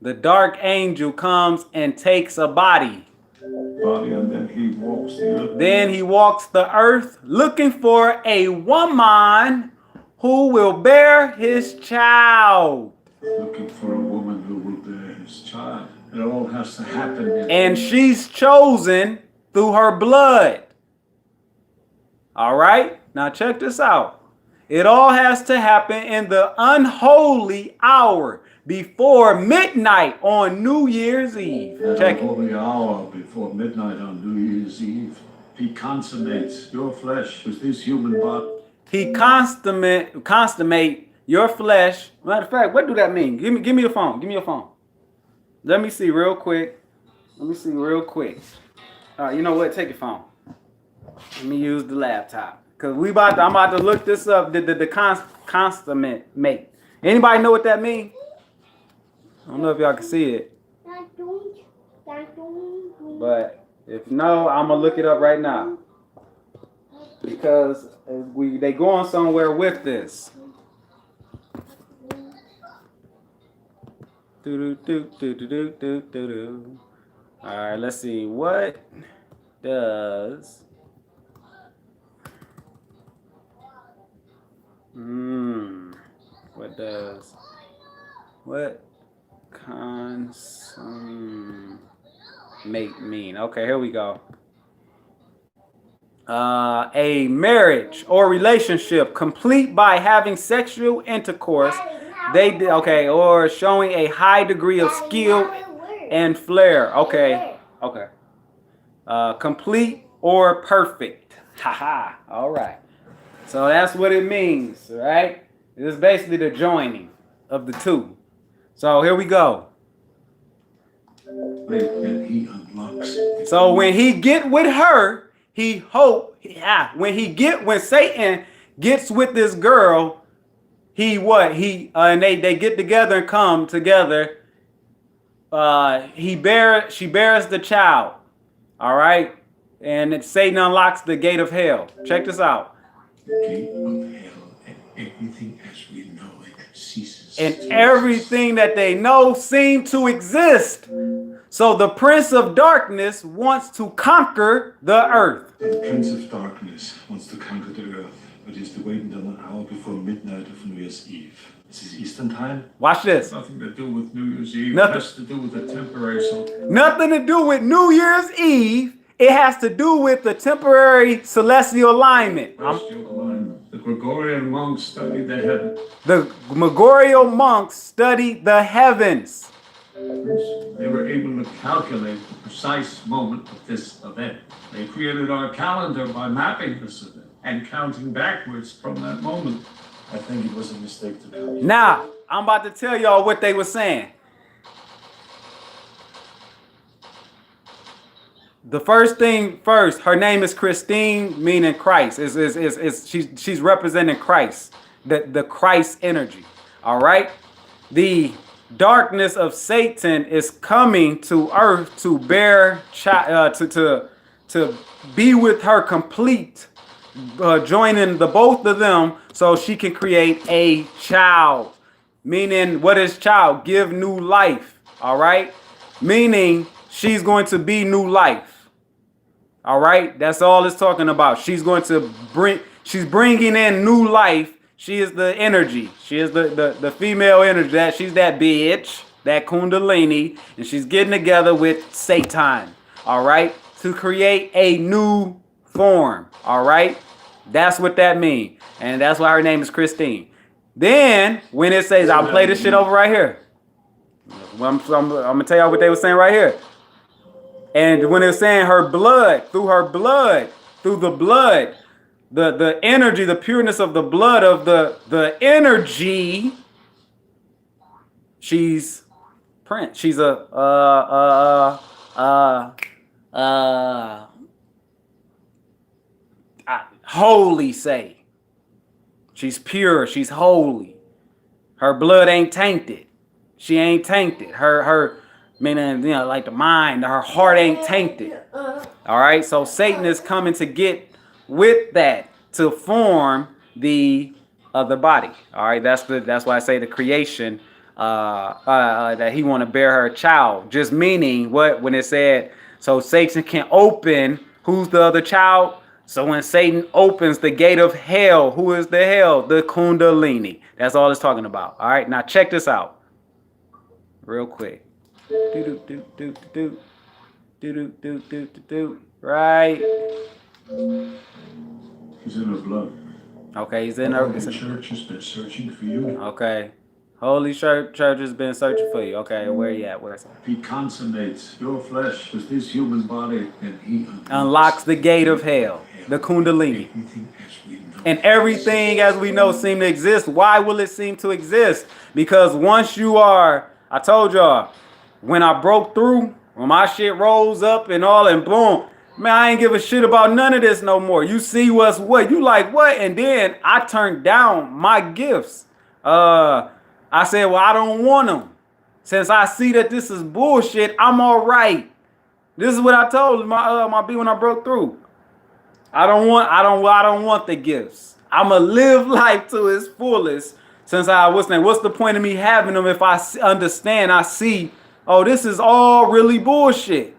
the dark angel comes and takes a body. Body, and then he walks the earth. Then he walks the earth looking for a woman who will bear his child. Looking for a woman who will bear his child. It all has to happen. And she's chosen through her blood. All right, now check this out. It all has to happen in the unholy hour before midnight on New Year's Eve. Check it. Holy hour before midnight on New Year's Eve. He consummates your flesh with his human body. He consummate your flesh. Matter of fact, what do that mean? Give me your phone. Give me your phone. Let me see real quick. All right, you know what? Take your phone. Let me use the laptop. Cause I'm about to look this up. The consummate mate. Anybody know what that means? I don't know if y'all can see it. But if no, I'm gonna look it up right now. Because they going somewhere with this. All right, let's see. What does what consummate mean? Okay, here we go. A marriage or relationship complete by having sexual intercourse. Or showing a high degree of skill and flair. Okay. Complete or perfect. Haha. All right. So that's what it means, right? It's basically the joining of the two. So here we go. And he unlocks. So when he get with her, when Satan gets with this girl, she get together and come together. She bears the child. All right. And Satan unlocks the gate of hell. Check this out. The gate of hell, and everything as we know it ceases. And everything that they know seem to exist. So the Prince of Darkness wants to conquer the earth. The Prince of Darkness wants to conquer the earth, but he's waiting on an hour before midnight of New Year's Eve. This is Eastern time. Watch this. Nothing to do with New Year's Eve. Nothing. It has to do with the temporary. Nothing to do with New Year's Eve. It has to do with the temporary celestial alignment. The Gregorian monks studied the heavens. The Gregorian monks studied the heavens. They were able to calculate the precise moment of this event. They created our calendar by mapping this event and counting backwards from that moment. I think it was a mistake to come. Now, I'm about to tell y'all what they were saying. The first thing first, her name is Christine, meaning Christ. She's representing Christ, the Christ energy. All right. The darkness of Satan is coming to earth to bear to be with her complete, joining the both of them so she can create a child. Meaning, what is child? Give new life. All right. Meaning she's going to be new life. All right. That's all it's talking about. She's bringing in new life. She is the energy. She is the female energy. She's that bitch, that kundalini, and she's getting together with Satan. All right. To create a new form. All right. That's what that means. And that's why her name is Christine. Then when it says, I'll play this shit over right here. I'm gonna tell y'all what they were saying right here. And when they're saying her blood, through the blood, the energy, the pureness of the blood of the energy, she's Prince. She's a holy say. She's pure. She's holy. Her blood ain't tainted. She ain't tainted. Her meaning, like the mind, her heart ain't tainted. All right. So Satan is coming to get with that to form the other body. All right. That's why I say the creation. That he want to bear her child. Just meaning what when it said so Satan can open. Who's the other child? So when Satan opens the gate of hell, who is the hell? The Kundalini. That's all it's talking about. All right, now check this out, real quick. Right. He's in her blood. Okay, he's in her. The church has been searching for you. Okay. Holy Church has been searching for you. Okay, where you at? Where's it? He consummates your flesh with his human body, and he Unlocks the gate of hell, the Kundalini. And everything as we know seem to exist. Why will it seem to exist? Because once you are, I told y'all, when I broke through, when my shit rose up and all and boom, man, I ain't give a shit about none of this no more. You see what's what. You like what? And then I turned down my gifts. I said, well, I don't want them. Since I see that this is bullshit, I'm all right. This is what I told my B when I broke through. I don't want the gifts. I'ma live life to its fullest. Since what's the point of me having them if I understand, I see, oh, this is all really bullshit.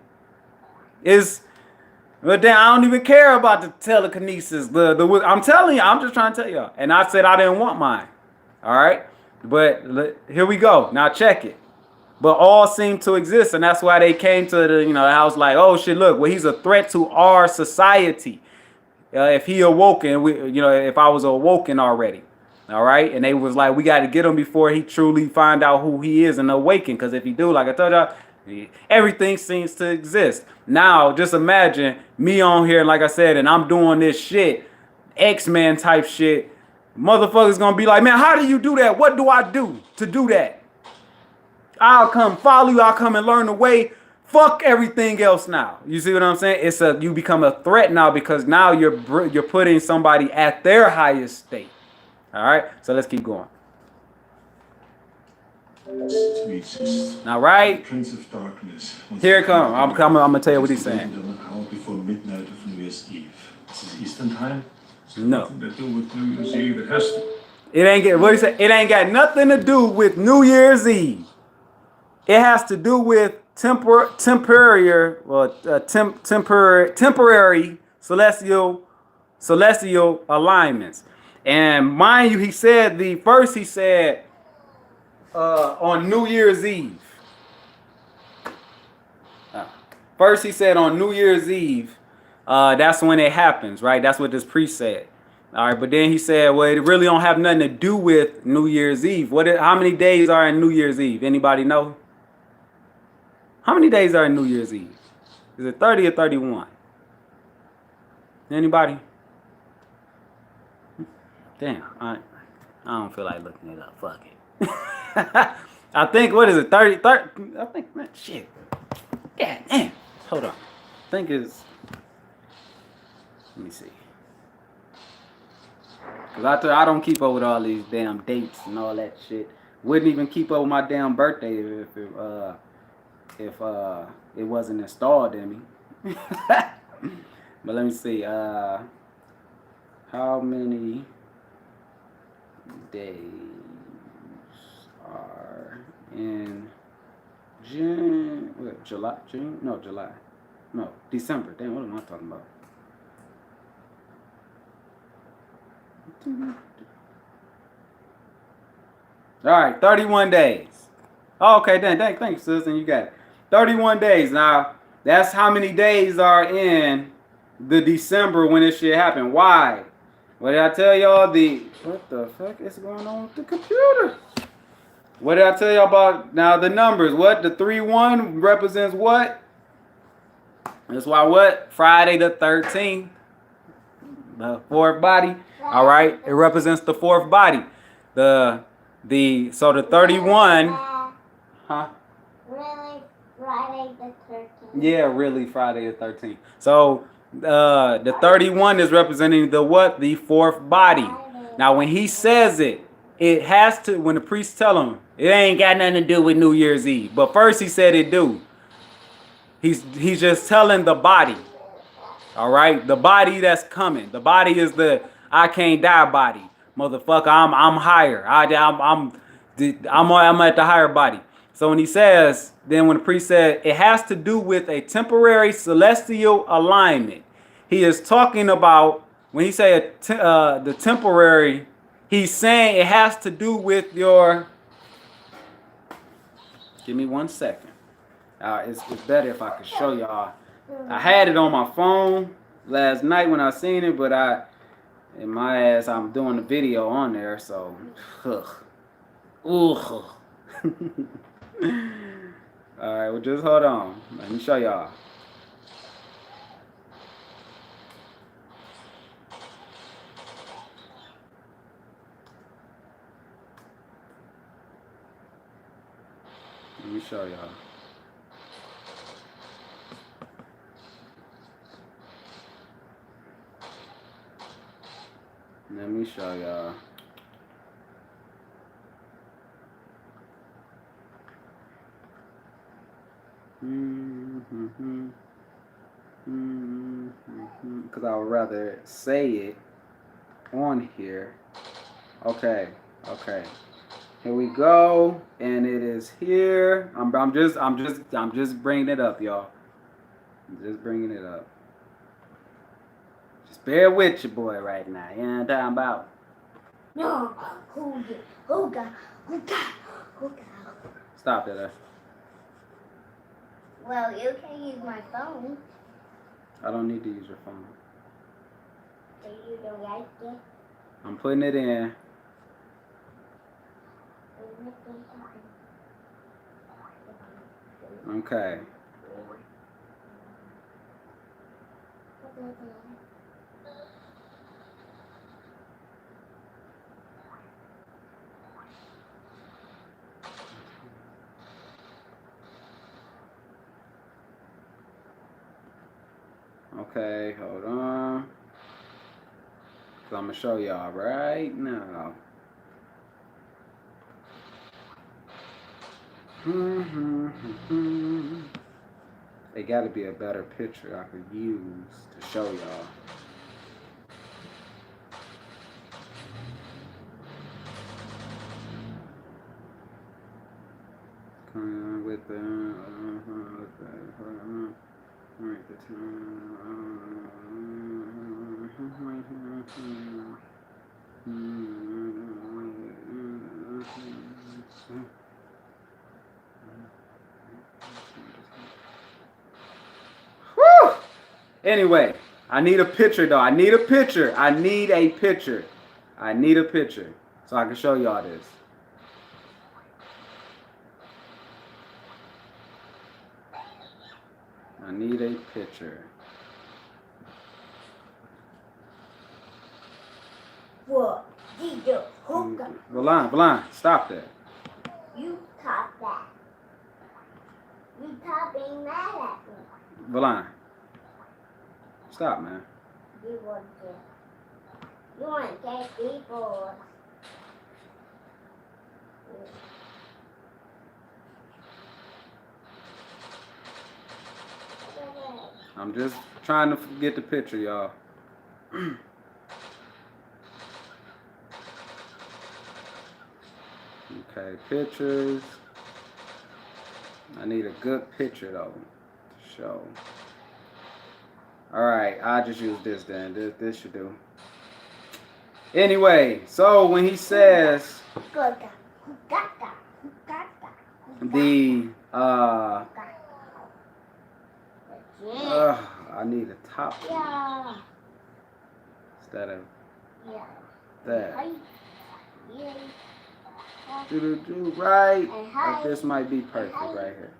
But then I don't even care about the telekinesis. I'm telling you, I'm just trying to tell y'all. And I said I didn't want mine. All right. But here we go. Now check it. But all seem to exist, and that's why they came to the house like, oh shit, look, well he's a threat to our society. If he awoken, if I was awoken already, all right, and they was like, we got to get him before he truly find out who he is and awaken, because if he do, like I told y'all, everything seems to exist. Now just imagine me on here, like I said, and I'm doing this shit, X-Men type shit. Motherfuckers gonna be like, man, how do you do that? What do I do to do that? I'll come follow you. I'll come and learn the way. Fuck everything else now. You see what I'm saying? You become a threat now because now you're putting somebody at their highest state. All right. So let's keep going. All right. Prince of Darkness. Here it comes. I'm gonna tell you what he's saying. An hour before midnight of New Year's Eve. This is Eastern time. No. Nothing to do with New Year's Eve. It has to. It ain't get what he said. It ain't got nothing to do with New Year's Eve. It has to do with temporary celestial alignments. And mind you, he said on New Year's Eve. First he said on New Year's Eve, that's when it happens, right? That's what this priest said. All right, but then he said, well, it really don't have nothing to do with New Year's Eve. How many days are in New Year's Eve? Anybody know? How many days are in New Year's Eve? Is it 30 or 31? Anybody? Damn, I don't feel like looking it up. Fuck it. I think, what is it, 30? I think, man, shit. Yeah, damn. Hold on. I think it's, let me see. Because I don't keep up with all these damn dates and all that shit. Wouldn't even keep up with my damn birthday if it wasn't installed in me. But let me see. How many days are in June? What, July? June? No, July. No, December. Damn, what am I talking about? All right, 31 days. Oh, okay, then. Thanks, sis, and you got it. 31 days. Now, that's how many days are in the December when this shit happened. Why? What did I tell y'all? What the fuck is going on with the computer? What did I tell you about? Now the numbers. What? The 3-1 represents what? That's why what? Friday the 13th. The fourth body. All right. It represents the fourth body. So the 31. Huh? Really? Friday the 13th. Yeah, really Friday the 13th. So the 31 is representing the what? The fourth body. Now when he says it, it has to, when the priests tell him, it ain't got nothing to do with New Year's Eve. But first he said it do. He's just telling the body. All right? The body that's coming. The body is the I can't die body. Motherfucker, I'm higher. I'm at the higher body. So when he says, then when the priest said, it has to do with a temporary celestial alignment. He is talking about, when he say the temporary, he's saying it has to do with your, give me 1 second. It's better if I could show y'all. I had it on my phone last night when I seen it, but in my ass, I'm doing the video on there, so, ugh. All right, well, just hold on. Let me show y'all. Let me show y'all. Let me show y'all. Because I would rather say it on here. Okay. Here we go, and it is here. I'm just bringing it up, y'all. I'm just bringing it up. Just bear with your boy right now. You know what I'm talking about? No. Who got? Stop that. Well, you can use my phone. I don't need to use your phone. So you don't like it? I'm putting it in. Okay. Okay, hold on. So I'm gonna show y'all right now. There gotta be a better picture I could use to show y'all. With the Woo! Anyway, I need a picture though. I need a picture so I can show y'all this. I need a picture. What? Did you hook up? Valon, stop that. You taught that. You taught being mad at me. Valon, stop, man. You want to take people. I'm just trying to get the picture, y'all. Okay, pictures. I need a good picture though to show. All right, I'll just use this then. This should do. Anyway, so when he says the I need a top one Yeah. instead of Yeah. that. Yeah. Right. Like this might be perfect right here.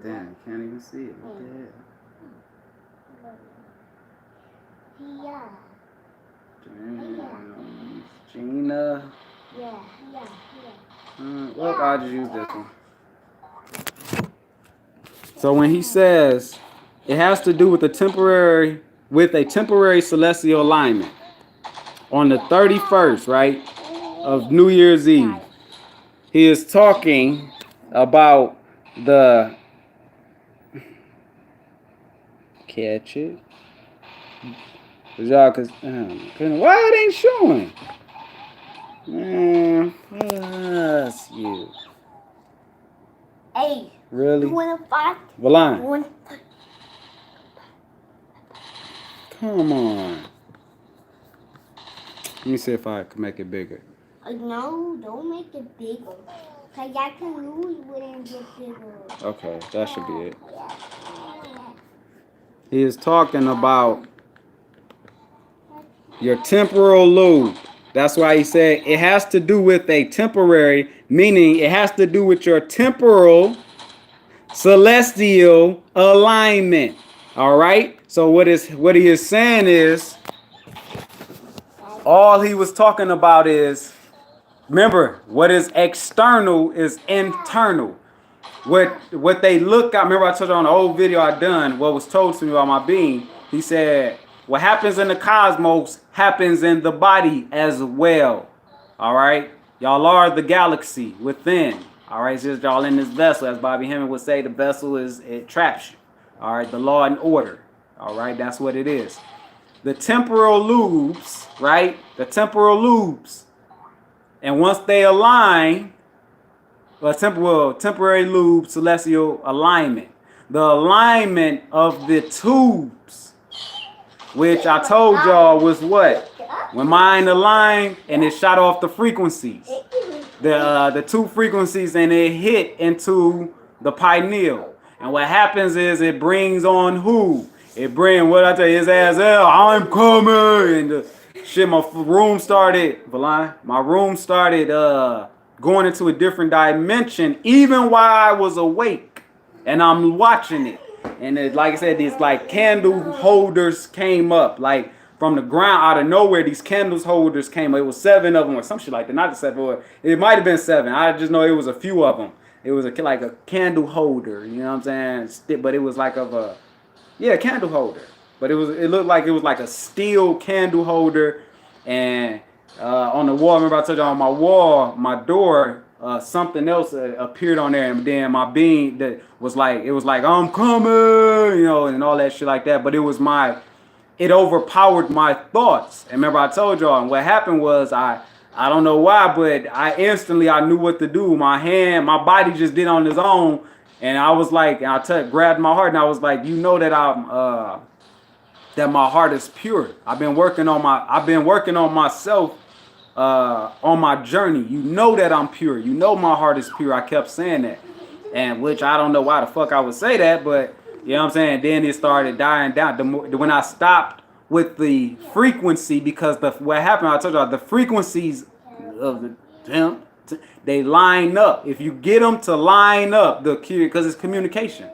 Damn, can't even see it. What the hell? Damn. Gina. Yeah. Well, I'll just use this one. So when he says it has to do with a temporary celestial alignment on the 31st, right, of New Year's Eve, he is talking about the catch it. Y'all, cause why it ain't showing? Man, fuck you. Hey. Really? You wanna fight? Valon, come on. Let me see if I can make it bigger. No, don't make it bigger. Cause I can lose when it gets bigger. Okay, that should be it. He is talking about your temporal lobe. That's why he said it has to do with a temporary, meaning it has to do with your temporal celestial alignment. All right. So what he is saying is, all he was talking about is, remember, what is external is internal. What they look at, remember I told you on the old video I done, what was told to me by my being, he said, what happens in the cosmos happens in the body as well. All right? Y'all are the galaxy within. All right? It's just y'all in this vessel. As Bobby Hemming would say, the vessel it traps you. All right? The law and order. All right? That's what it is. The temporal lobes, right? The temporal lobes. And once they align, temporary lobe celestial alignment. The alignment of the tubes, which I told y'all was what? When mine aligned and it shot off the frequencies. The two frequencies and it hit into the pineal. And what happens is it brings on who? It brings, what I tell you, his ass, I'm coming. And the shit, my room started going into a different dimension, even while I was awake, and I'm watching it. And it, like I said, these like candle holders came up, like from the ground out of nowhere. These candles holders came up. It was 7 of them or some shit like that. Not the 7, or it might have been 7. I just know it was a few of them. It was like a candle holder, you know what I'm saying? But it was like candle holder. But it looked like it was like a steel candle holder, and on the wall, remember I told you on my wall, my door, something else appeared on there, and then my being that was like, it was like, I'm coming, you know, and all that shit like that. But it overpowered my thoughts. And remember I told y'all, and what happened was I don't know why, but I knew what to do. My body just did on its own, and I was like, and I grabbed my heart, and I was like, you know that that my heart is pure. I've been working on myself on my journey. You know that I'm pure. You know my heart is pure. I kept saying that. And which I don't know why the fuck I would say that, but you know what I'm saying? Then it started dying down. When I stopped with the frequency, because what happened, I told y'all, the frequencies of the temp, they line up. If you get them to line up, because it's communication.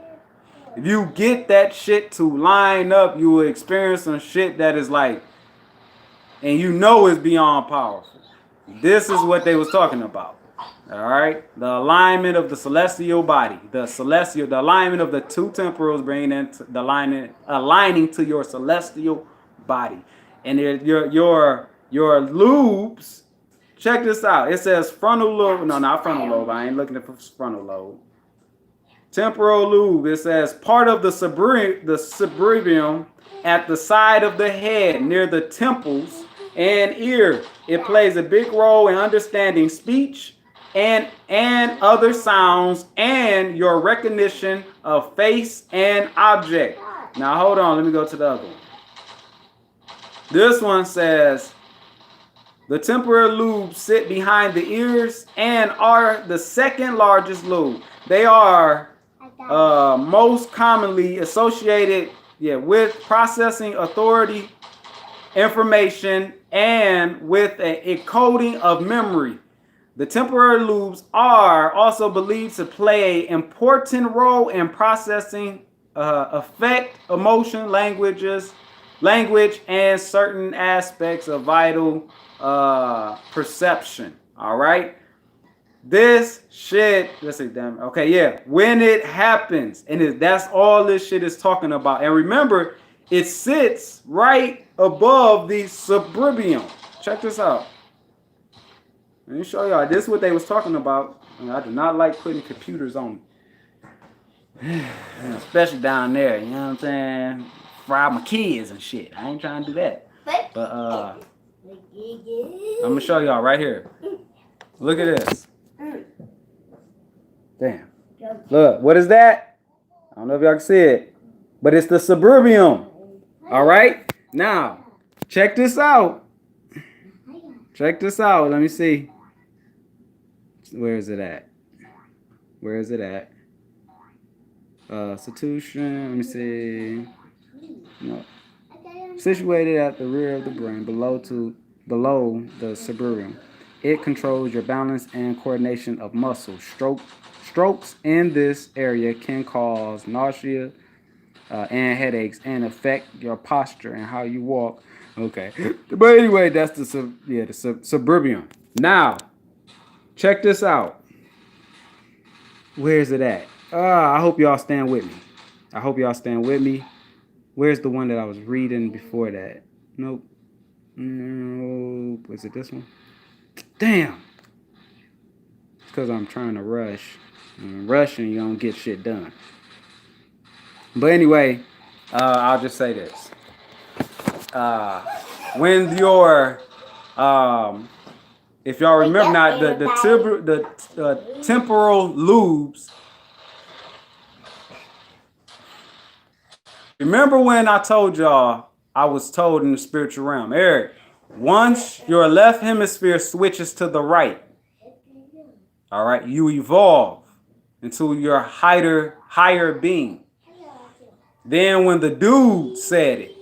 If you get that shit to line up, you will experience some shit that is like, and you know it's beyond powerful. This is what they was talking about. All right, the alignment of the celestial body, the alignment of the two temporals, bringing into the aligning to your celestial body, and your lobes. Check this out. It says frontal lobe. No, not frontal lobe. I ain't looking for frontal lobe. Temporal lobe. It says part of the cerebrum at the side of the head near the temples and ear. It plays a big role in understanding speech and other sounds and your recognition of face and object. Now hold on, let me go to the other one. This one says the temporal lobes sit behind the ears and are the second largest lobe. They are most commonly associated with processing authority information and with a coding of memory. The temporal lobes are also believed to play an important role in processing affect, emotion, language, and certain aspects of vital perception. All right. This shit, let's see, damn. Okay, yeah. When it happens, and that's all this shit is talking about. And remember, it sits right above the cerebrum. Check this out. Let me show y'all. This is what they was talking about. I do not like putting computers on me. Especially down there, you know what I'm saying? Fry my kids and shit. I ain't trying to do that. But I'm gonna show y'all right here. Look at this. Damn. Look, what is that? I don't know if y'all can see it. But it's the cerebrum. Alright? Now, check this out. Check this out. Let me see. Where is it at? Where is it at? Situation. Let me see. No. Situated at the rear of the brain, below the cerebrum. It controls your balance and coordination of muscles. Strokes in this area can cause nausea and headaches and affect your posture and how you walk. Okay. But anyway, that's the cerebrum. Now, check this out. Where is it at? I hope y'all stand with me. I hope y'all stand with me. Where's the one that I was reading before that? Nope. Nope. Is it this one? Damn. It's because I'm trying to rush. And rushing, you don't get shit done. But anyway, I'll just say this. When you're, if y'all remember now, the temporal lobes. Remember when I told y'all I was told in the spiritual realm, Eric, once your left hemisphere switches to the right, all right, you evolve into your higher being. Then when the dude said it,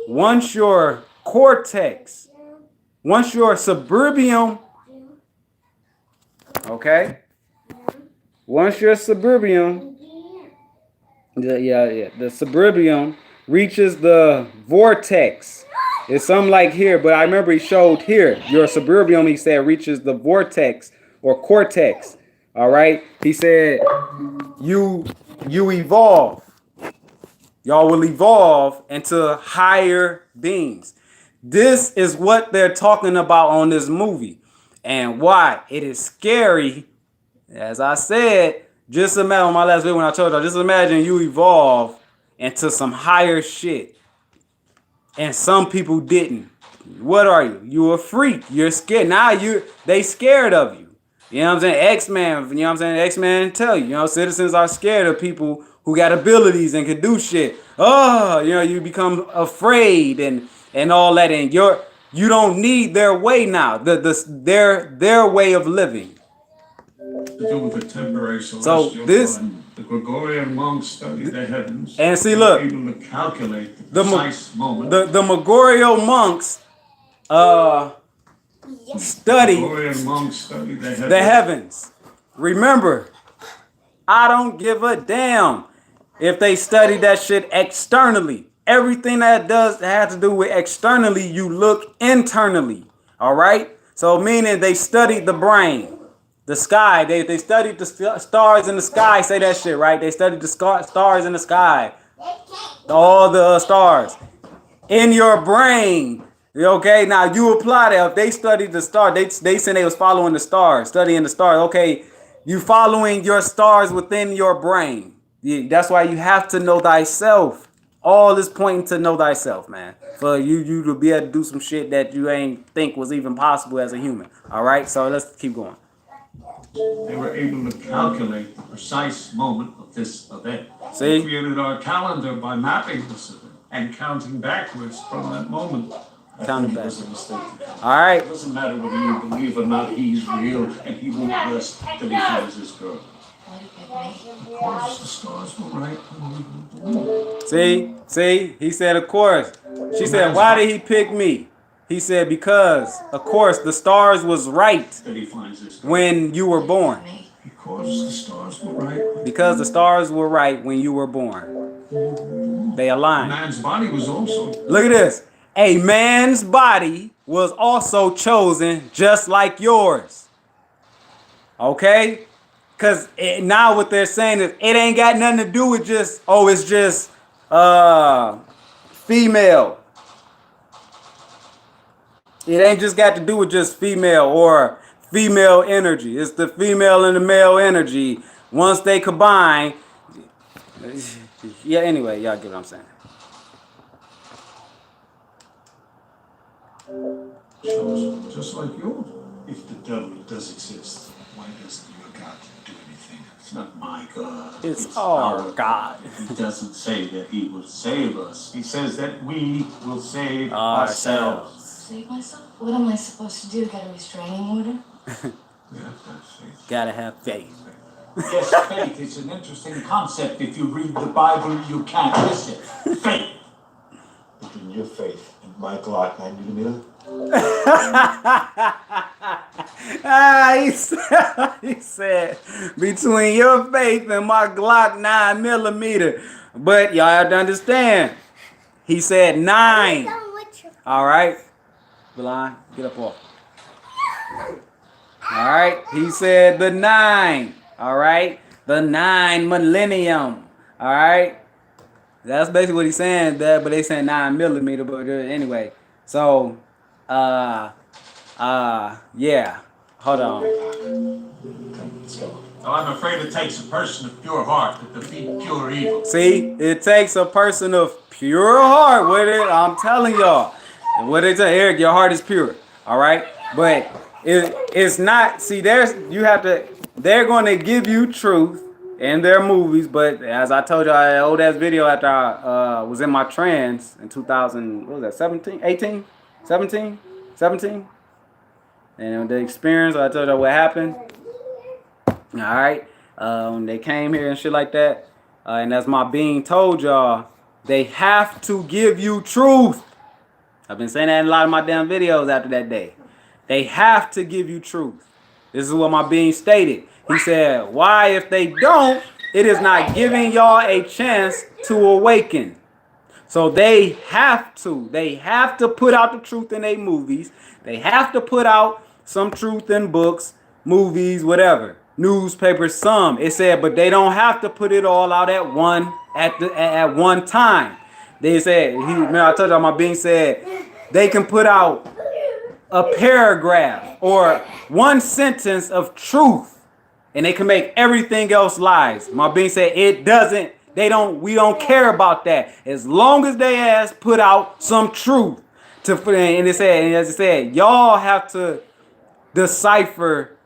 once your cortex, once your cerebrum, okay, once your cerebrum, the cerebrum reaches the vortex. It's something like here, but I remember he showed here, your cerebrum, he said, reaches the vortex or cortex. All right. He said, you evolve. Y'all will evolve into higher beings. This is what they're talking about on this movie. And why it is scary, as I said, just imagine on my last video when I told y'all, just imagine you evolve into some higher shit. And some people didn't. What are you? You a freak. You're scared. Now they scared of you. You know what I'm saying? X-Men, you know what I'm saying? X-Men tell you, citizens are scared of people who got abilities and can do shit. Oh, you become afraid and all that. And you don't need their way now. Their way of living. To do with the temporary celestial body. The Gregorian monks studied the heavens. And see, look, able to calculate the precise moment. The Gregorian monks study the heavens. Remember, I don't give a damn if they study that shit externally. Everything that has to do with externally, you look internally. All right? So meaning they studied the brain, the sky. They studied the stars in the sky. Say that shit, right? They studied the stars in the sky. All the stars in your brain. Okay, now you apply that. If they studied the star, they said they was following the stars, studying the stars. Okay, you following your stars within your brain. That's why you have to know thyself. All is pointing to know thyself, man. For you to be able to do some shit that you ain't think was even possible as a human. All right, so let's keep going. They were able to calculate the precise moment of this event. See? We created our calendar by mapping this event and counting backwards from that moment. Counting back. All right. It doesn't matter whether you believe or not, he's real, and he won't rest till he finds his girl. Of course, the stars were right. See, he said, of course. She said, why did he pick me? He said, because, of course, the stars was right That he finds this. when you were born. Me. Because the stars were right. Because the stars were right when you were born. They A aligned. man's body was also. Look at this. A man's body was also chosen just like yours. Okay? Because now what they're saying is it ain't got nothing to do with just, oh, it's just female. It ain't just got to do with just female or female energy. It's the female and the male energy. Once they combine, yeah, anyway, y'all get what I'm saying. Chosen just like yours. If the devil does exist, why doesn't your God do anything? It's not my God. It's our God. He doesn't say that he will save us. He says that we will save Ourselves. ourselves. Save myself? What am I supposed to do? Get a restraining order? Yeah, that's faith. Gotta have faith. Yes, faith is an interesting concept. If you read the Bible, you can't miss it. Faith. Between your faith and my Glock 9mm, He said, between your faith and my Glock 9mm. But y'all have to understand, he said 9. All right. Belon, get up off. All right. He said the 9. All right. The 9 millennium. All right. That's basically what he's saying there, but they saying 9mm. But anyway, so, yeah. Hold on. let's go. I'm afraid it takes a person of pure heart to defeat pure evil. See, it takes a person of pure heart with it. I'm telling y'all. And what they say, Eric, your heart is pure. All right. But it's not. See, they're going to give you truth in their movies. But as I told y'all, an old ass video after I was in my trance in 2000, what was that, 17, 18, 17, 17? And the experience, I told y'all what happened. All right. When they came here and shit like that. And as my being told y'all, they have to give you truth. I've been saying that in a lot of my damn videos after that day. They have to give you truth. This is what my being stated. He said, why if they don't, it is not giving y'all a chance to awaken. So they have to put out the truth in their movies. They have to put out some truth in books, movies, whatever, newspapers, some. It said, but they don't have to put it all out at one time. They said, I told y'all my being said, they can put out a paragraph or one sentence of truth and they can make everything else lies. My being said, we don't care about that. As long as they put out some truth and as it said, y'all have to decipher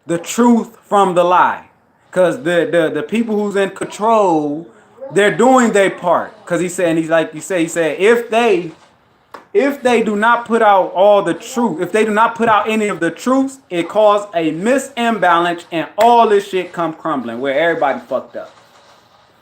the truth from the lie. Because the people who's in control, they're doing their part. Because he said if they do not put out all the truth, if they do not put out any of the truths, it causes a misimbalance and all this shit come crumbling where everybody fucked up.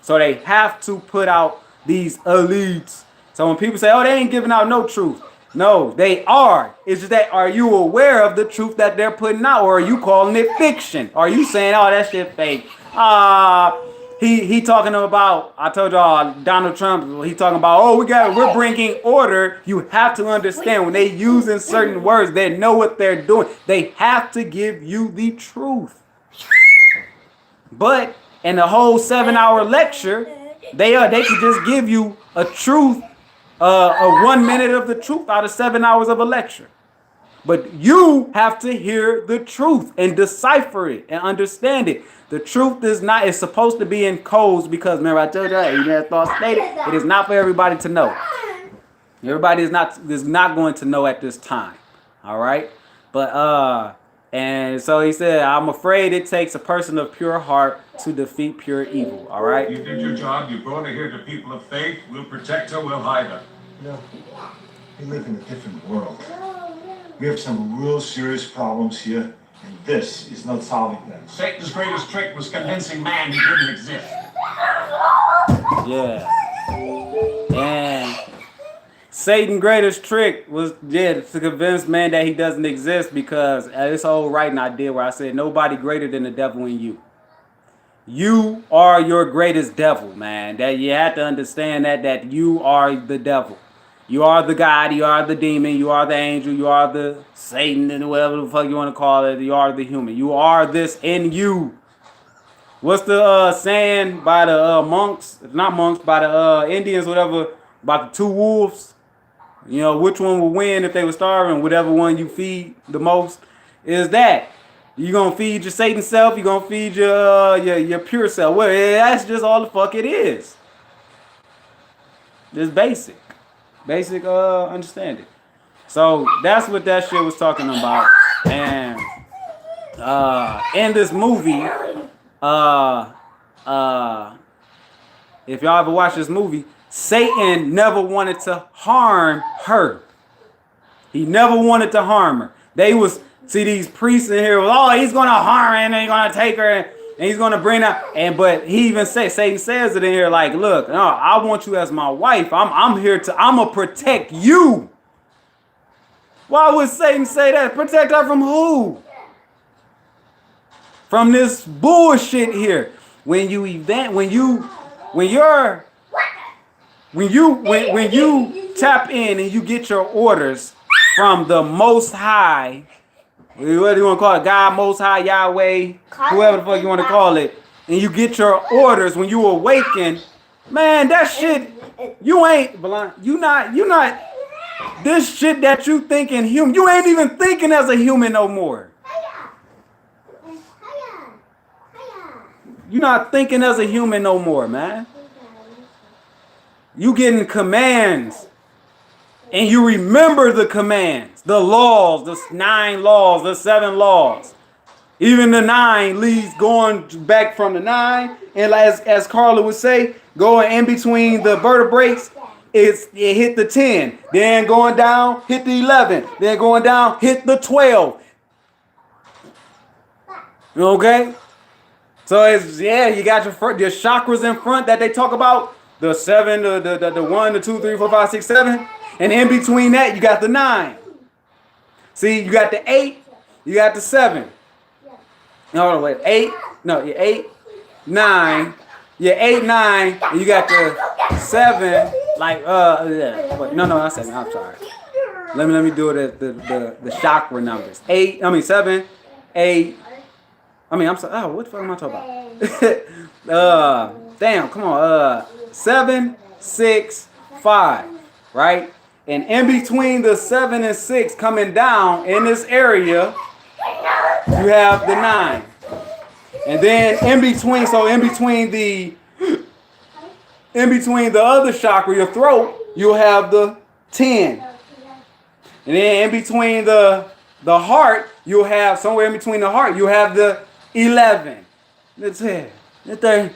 So they have to put out these elites. So when people say, oh, they ain't giving out no truth. No, they are. It's just that, are you aware of the truth that they're putting out, or are you calling it fiction? Are you saying, oh, that shit fake? He talking about, I told y'all, Donald Trump, he talking about, oh, we're bringing order. You have to understand when they using certain words, they know what they're doing. They have to give you the truth. But in the whole 7-hour lecture, they could just give you a truth, a 1 minute of the truth out of 7 hours of a lecture. But you have to hear the truth and decipher it and understand it. The truth is supposed to be in codes because, remember, I told you, that thought stated, it is not for everybody to know. Everybody is not going to know at this time. All right? But, and so he said, I'm afraid it takes a person of pure heart to defeat pure evil. All right? You did your job. You brought her here to people of faith. We'll protect her. We'll hide her. No, we live in a different world. We have some real serious problems here, and this is not solving them. Satan's greatest trick was convincing man he didn't exist. Yeah. And Satan's greatest trick was to convince man that he doesn't exist, because this whole writing I did where I said nobody greater than the devil in you. You are your greatest devil, man. That you have to understand that you are the devil. You are the God, you are the demon, you are the angel, you are the Satan, and whatever the fuck you want to call it. You are the human. You are this in you. What's the saying by the monks? Not monks, by the Indians, whatever, about the two wolves? You know, which one will win if they were starving? Whatever one you feed the most is that. You gonna feed your Satan self, you gonna feed your pure self. Well, that's just all the fuck it is. Just basic. Basic understanding. So that's what that shit was talking about. And in this movie, if y'all ever watch this movie, Satan never wanted to harm her. He never wanted to harm her. They was, see these priests in here, oh, he's gonna harm her and he's gonna take her and he's gonna bring her. And but he even Satan says it in here, like, look, no, I want you as my wife. I'm gonna protect you. Why would Satan say that? Protect her from who? From this bullshit here. When you tap in and you get your orders from the Most High, what do you want to call it? God, Most High, Yahweh, whoever the fuck you want to call it, and you get your orders when you awaken, man, that shit, you ain't blind. You not this shit that you thinking human. You ain't even thinking as a human no more. You're not thinking as a human no more, man. You getting commands. And you remember the commands, the laws, the 9 laws, the 7 laws. Even the 9 leads going back from the 9. And as Carla would say, going in between the vertebrae, it hit the 10. Then going down, hit the 11. Then going down, hit the 12. Okay? So it's, yeah, you got your chakras in front that they talk about. The 7, the 1, the 2, 3, 4, 5, 6, 7. And in between that, you got the 9. See, you got the 8, you got the 7. No, wait, 8, no, you're 8, 9. You're 8, 9, and you got the 7, like, yeah. Wait, no, not 7, I'm sorry. Let me do it at the chakra numbers. 7, 8, I'm sorry, oh, what the fuck am I talking about? Damn, come on, 7, 6, 5, right? And in between the 7 and 6 coming down in this area, you have the 9. And then in between the other chakra, your throat, you'll have the 10. And then in between the heart, you'll have, somewhere in between the heart, you'll have the 11. The 10. The 30.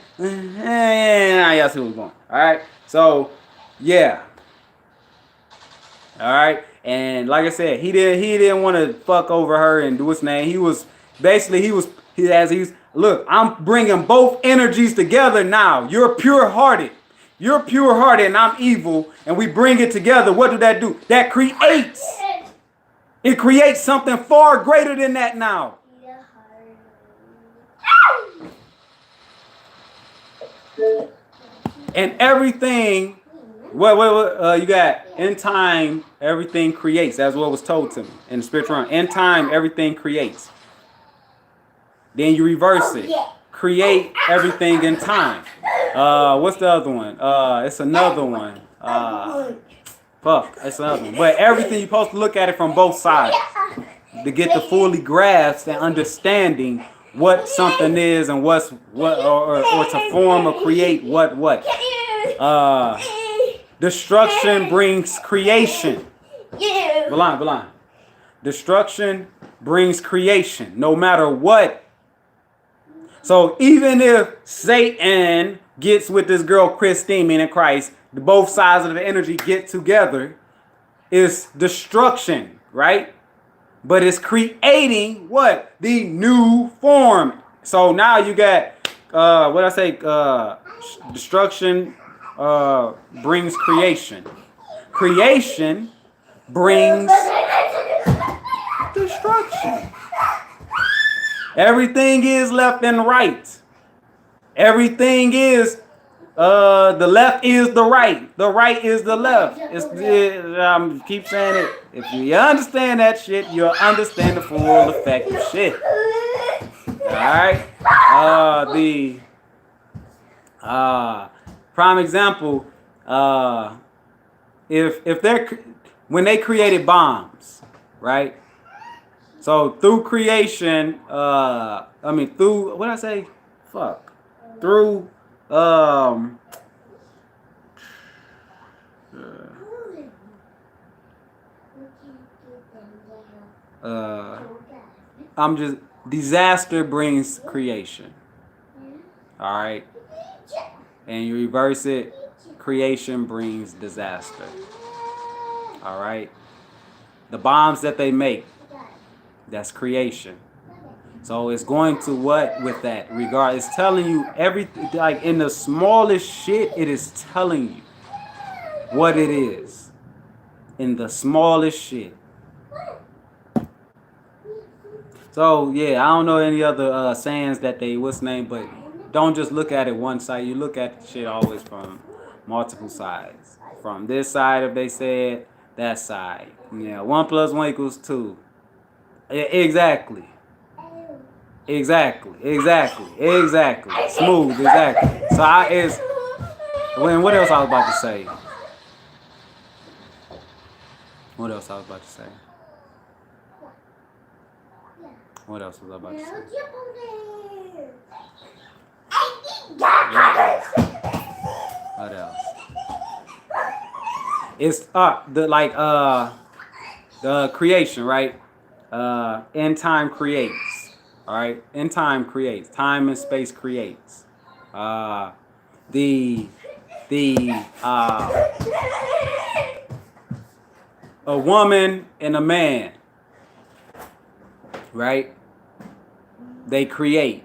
Y'all see what's going on. Alright? So, yeah. All right, and like I said, he didn't want to fuck over her and do his name. Look, I'm bringing both energies together now. You're pure-hearted, and I'm evil, and we bring it together. What do? That creates. It creates something far greater than that now. And everything. What you got? In time, everything creates. That's what was told to me in the spiritual realm. In time, everything creates. Then you reverse it. Create everything in time. What's the other one? It's another one. It's another one. But everything, you're supposed to look at it from both sides to get the fully grasp and understanding what something is and or to form or create what. Destruction brings creation. Balan. Destruction brings creation, no matter what. So even if Satan gets with this girl Christine, meaning Christ, both sides of the energy get together, it's destruction, right? But it's creating what? The new form. So now you got, destruction brings creation. creation brings destruction. Everything is left and right. Everything is the left is the right. The right is the left. Keep saying it. If you understand that shit, you'll understand the full effect of shit. Alright? The prime example, if they're when they created bombs, right? So through creation, through what did I say? Fuck. Through disaster brings creation. All right. And you reverse it, creation brings disaster. All right. The bombs that they make, that's creation. So it's going to what with that regard? It's telling you everything, like in the smallest shit, it is telling you what it is. In the smallest shit. So yeah, I don't know any other sayings that they what's name, but don't just look at it one side. You look at the shit always from multiple sides. From this side, if they said that side. Yeah, 1 + 1 = 2. Exactly. Smooth, exactly. So what else I was about to say? What else was I about to say? What else? It's the creation, right? In time creates. All right, in time creates. Time and space creates. A woman and a man, right? They create.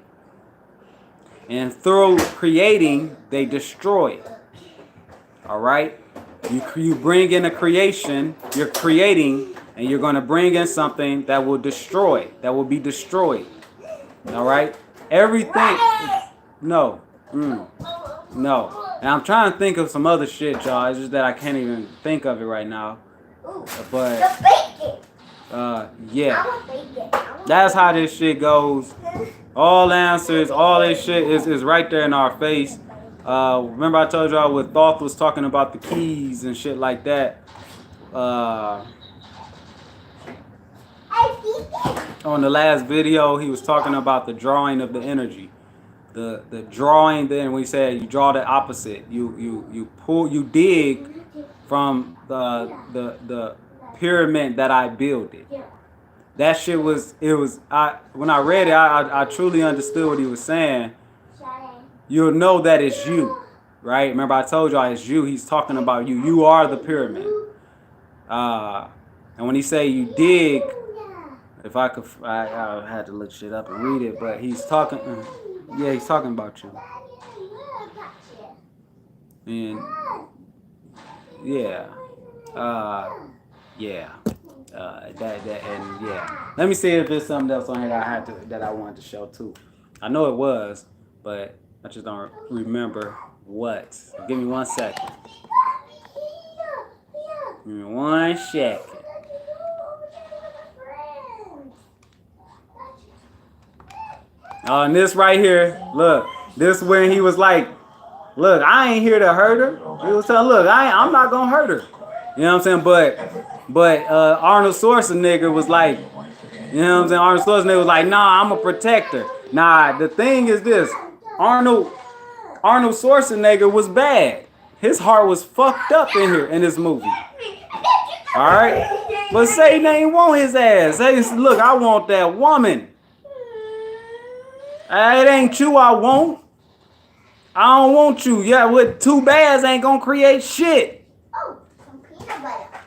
And through creating, they destroy. All right? You bring in a creation, you're creating, and you're going to bring in something that will destroy, that will be destroyed. All right? Everything. No. No. And I'm trying to think of some other shit, y'all. It's just that I can't even think of it right now. But, yeah. That's how this shit goes. All answers, all this shit is right there in our face. Remember I told y'all what Thoth was talking about the keys and shit like that. On the last video, he was talking about the drawing of the energy. The drawing, then we said you draw the opposite. You dig from the pyramid that I built it. That shit when I read it, I truly understood what he was saying. You'll know that it's you, right? Remember I told y'all it's you. He's talking about you. You are the pyramid. And when he say you dig, if I could, I had to look shit up and read it, but he's talking, yeah, he's talking about you. And yeah. Let me see if there's something else on here that I wanted to show too. I know it was, but I just don't remember what. Give me 1 second. Give me 1 second. And this right here, look, this when he was like, look, I ain't here to hurt her. He was telling, look, I'm not gonna hurt her. You know what I'm saying? But Arnold Schwarzenegger was like, you know what I'm saying? Arnold Schwarzenegger was like, nah, I'm a protector. Nah, the thing is this, Arnold Schwarzenegger was bad. His heart was fucked up in here in this movie. All right? But Satan ain't want his ass. Satan said, look, I want that woman. It ain't you I want. I don't want you. Yeah, with 2 bads ain't gonna create shit.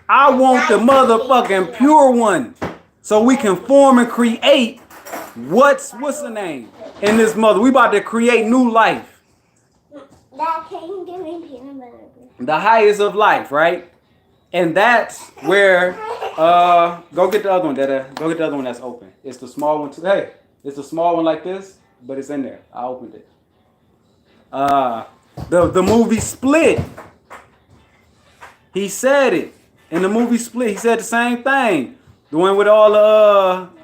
I want the motherfucking pure one. So we can form and create what's the name in this mother. We about to create new life. Dad, can you give me peanut butter? The highest of life, right? And that's where go get the other one go get the other one that's open. It's the small one too. Hey, it's the small one like this, but it's in there. I opened it. The movie Split. He said it in the movie Split. He said the same thing. The one with all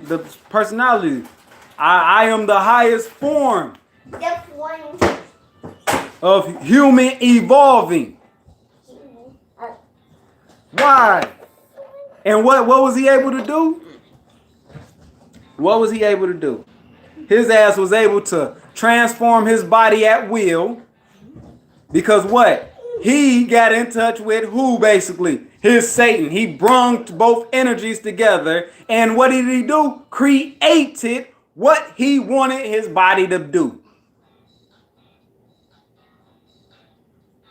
the personalities. I am the highest form of human evolving. Why? And what was he able to do? What was he able to do? His ass was able to transform his body at will. Because what? He got in touch with who basically? His Satan. He brung both energies together. And what did he do? Created what he wanted his body to do.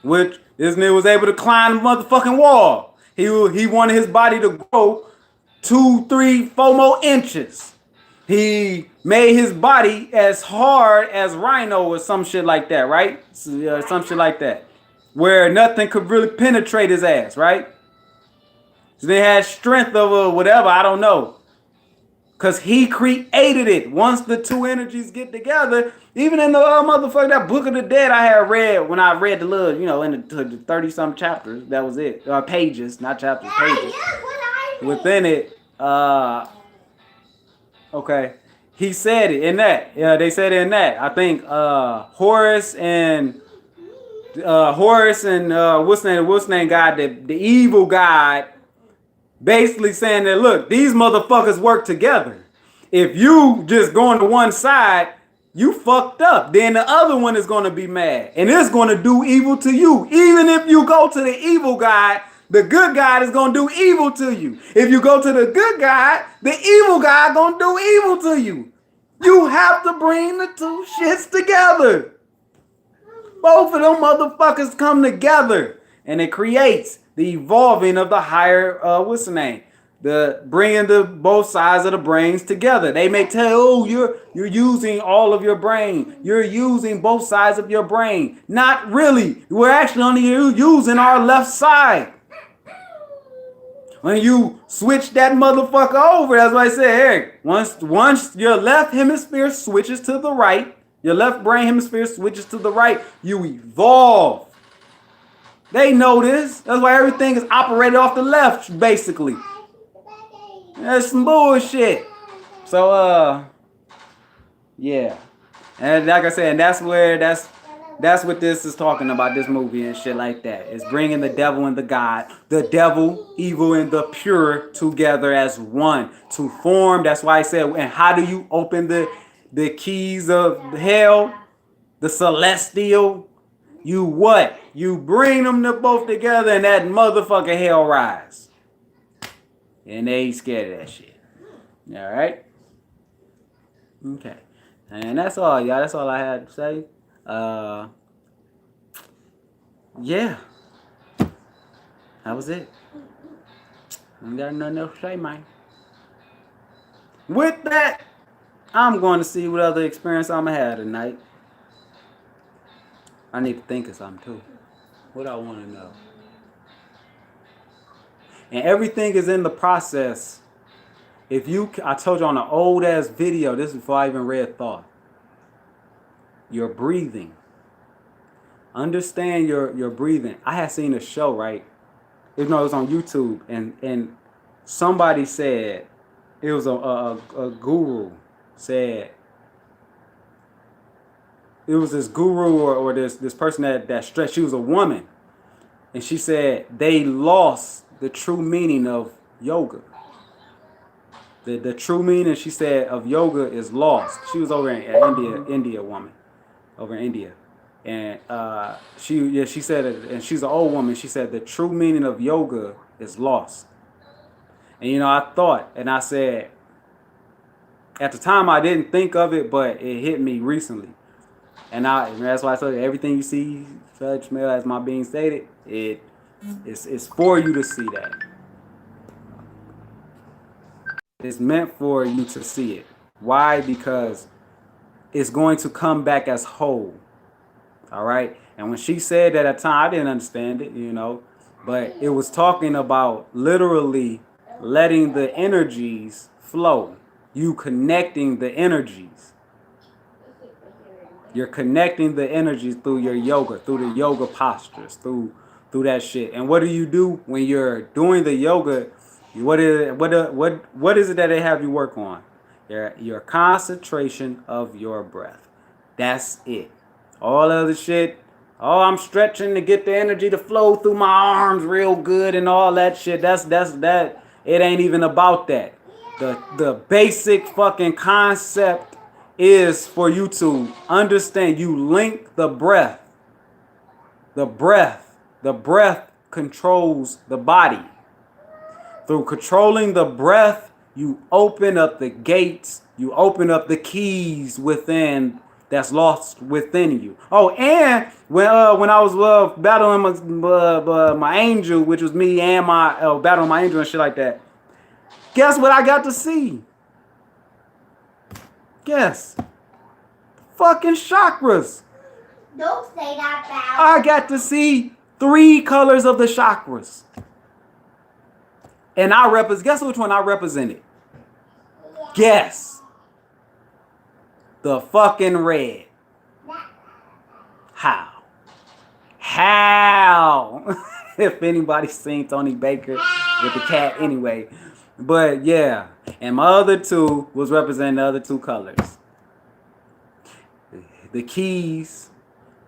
Which this nigga was able to climb the motherfucking wall. He wanted his body to grow 2, 3, 4 more inches. He made his body as hard as Rhino or some shit like that, right? Some shit like that. Where nothing could really penetrate his ass, right? So they had strength of whatever, I don't know. Because he created it. Once the two energies get together, even in the motherfucker, that Book of the Dead I had read when I read the little, in the 30-some chapters, that was it. Pages, not chapters, pages. Within it, okay. He said it in that. Yeah, they said it in that. I think Horus and what's the name God, the evil God, basically saying that, look, these motherfuckers work together. If you just going to one side, you fucked up. Then the other one is going to be mad. And it's going to do evil to you. Even if you go to the evil guy, the good guy is going to do evil to you. If you go to the good guy, the evil guy going to do evil to you. You have to bring the two shits together. Both of them motherfuckers come together. And it creates the evolving of the higher, what's the name? The bringing the both sides of the brains together. They may tell, oh, you're using all of your brain. You're using both sides of your brain. Not really. We're actually only using our left side. When you switch that motherfucker over, that's why I said, Eric, once your left hemisphere switches to the right, your left brain hemisphere switches to the right, you evolve. They know this. That's why everything is operated off the left, basically. That's some bullshit. So, yeah. And like I said, that's what this is talking about, this movie and shit like that. It's bringing the devil and the God, the devil, evil, and the pure together as one to form. That's why I said, and how do you open the keys of hell, the celestial? You what? You bring them both together and that motherfucking hell rise. And they ain't scared of that shit. All right? Okay. And that's all, y'all. That's all I had to say. Yeah. That was it. I ain't got nothing else to say, man. With that, I'm going to see what other experience I'm going to have tonight. I need to think of something, too. What I want to know. And everything is in the process. I told you on an old ass video, this is before I even read thought. Your breathing. Understand your breathing. I had seen a show, right? It was on YouTube, and somebody said, it was a guru said, it was this guru or this person that stretched. She was a woman, and she said they lost the true meaning of yoga. The true meaning, she said, of yoga is lost. She was over in India woman, over in India, and she said, and she's an old woman. She said the true meaning of yoga is lost. And I thought, and I said, at the time I didn't think of it, but it hit me recently. And that's why I said everything you see, touch, smell, as my being stated, it's for you to see that. It's meant for you to see it. Why? Because it's going to come back as whole. All right? And when she said that at the time, I didn't understand it, but it was talking about literally letting the energies flow. You connecting the energies. You're connecting the energies through your yoga, through the yoga postures, through that shit. And what do you do when you're doing the yoga? What is it that they have you work on? Your concentration of your breath. That's it. All other shit. Oh, I'm stretching to get the energy to flow through my arms real good and all that shit. That's that. It ain't even about that. The basic fucking concept is for you to understand. You link the breath. The breath controls the body. Through controlling the breath, you open up the gates. You open up the keys within that's lost within you. Oh, and when I was battling my angel, which was me and my battling my angel and shit like that. Guess what I got to see? Guess. Fucking chakras. Don't say that bad. I got to see 3 colors of the chakras. And guess which one I represented? Guess. The fucking red. How? If anybody's seen Tony Baker with the cat anyway. But yeah. And my other 2 was representing the other 2 colors. The keys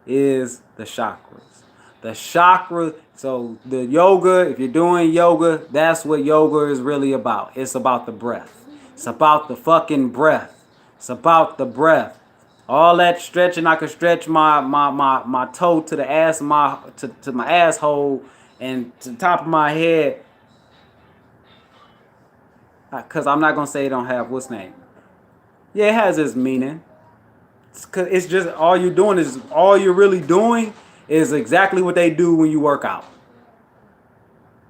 is the chakras. The chakra. So the yoga, if you're doing yoga, that's what yoga is really about. It's about the breath. It's about the fucking breath. It's about the breath. All that stretching, I could stretch my toe to the ass, to my asshole and to the top of my head. Because I'm not going to say it don't have what's name. Yeah, it has its meaning. It's just all you're really doing is exactly what they do when you work out.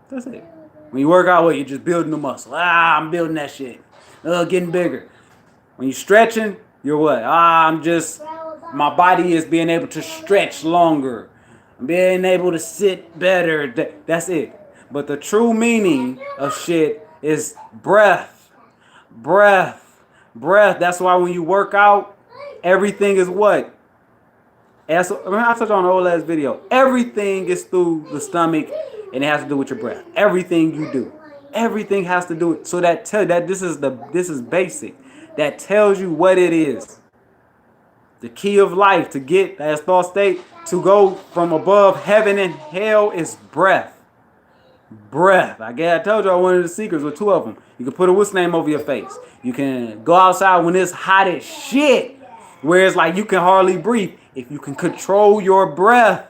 That's it. When you work out, you're just building the muscle. I'm building that shit. Getting bigger. When you're stretching, you're what? My body is being able to stretch longer. I'm being able to sit better. That's it. But the true meaning of shit is breath. Breath. That's why when you work out, everything is what? I touched on the old last video. Everything is through the stomach, and it has to do with your breath. Everything you do, everything has to do it. So that this is basic. That tells you what it is. The key of life to get that thought state to go from above heaven and hell is breath. Breath. I told you one of the secrets with 2 of them. You can put a what's name over your face. You can go outside when it's hot as shit, where it's like you can hardly breathe. If you can control your breath.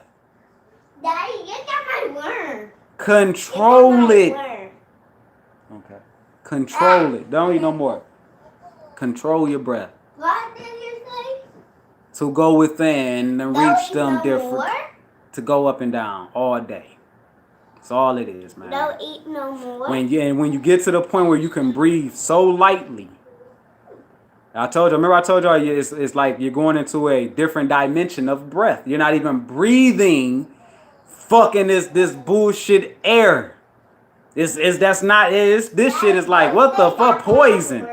Daddy, get down my worm. Control it. Worm. Okay. Control it. Don't eat no more. Control your breath. What did you say? To go within and reach them no different. More? To go up and down all day. That's all it is, man. Don't eat no more. When you get to the point where you can breathe so lightly. I told y'all it's like you're going into a different dimension of breath. You're not even breathing fucking this bullshit air. This shit is like, what the fuck, poison.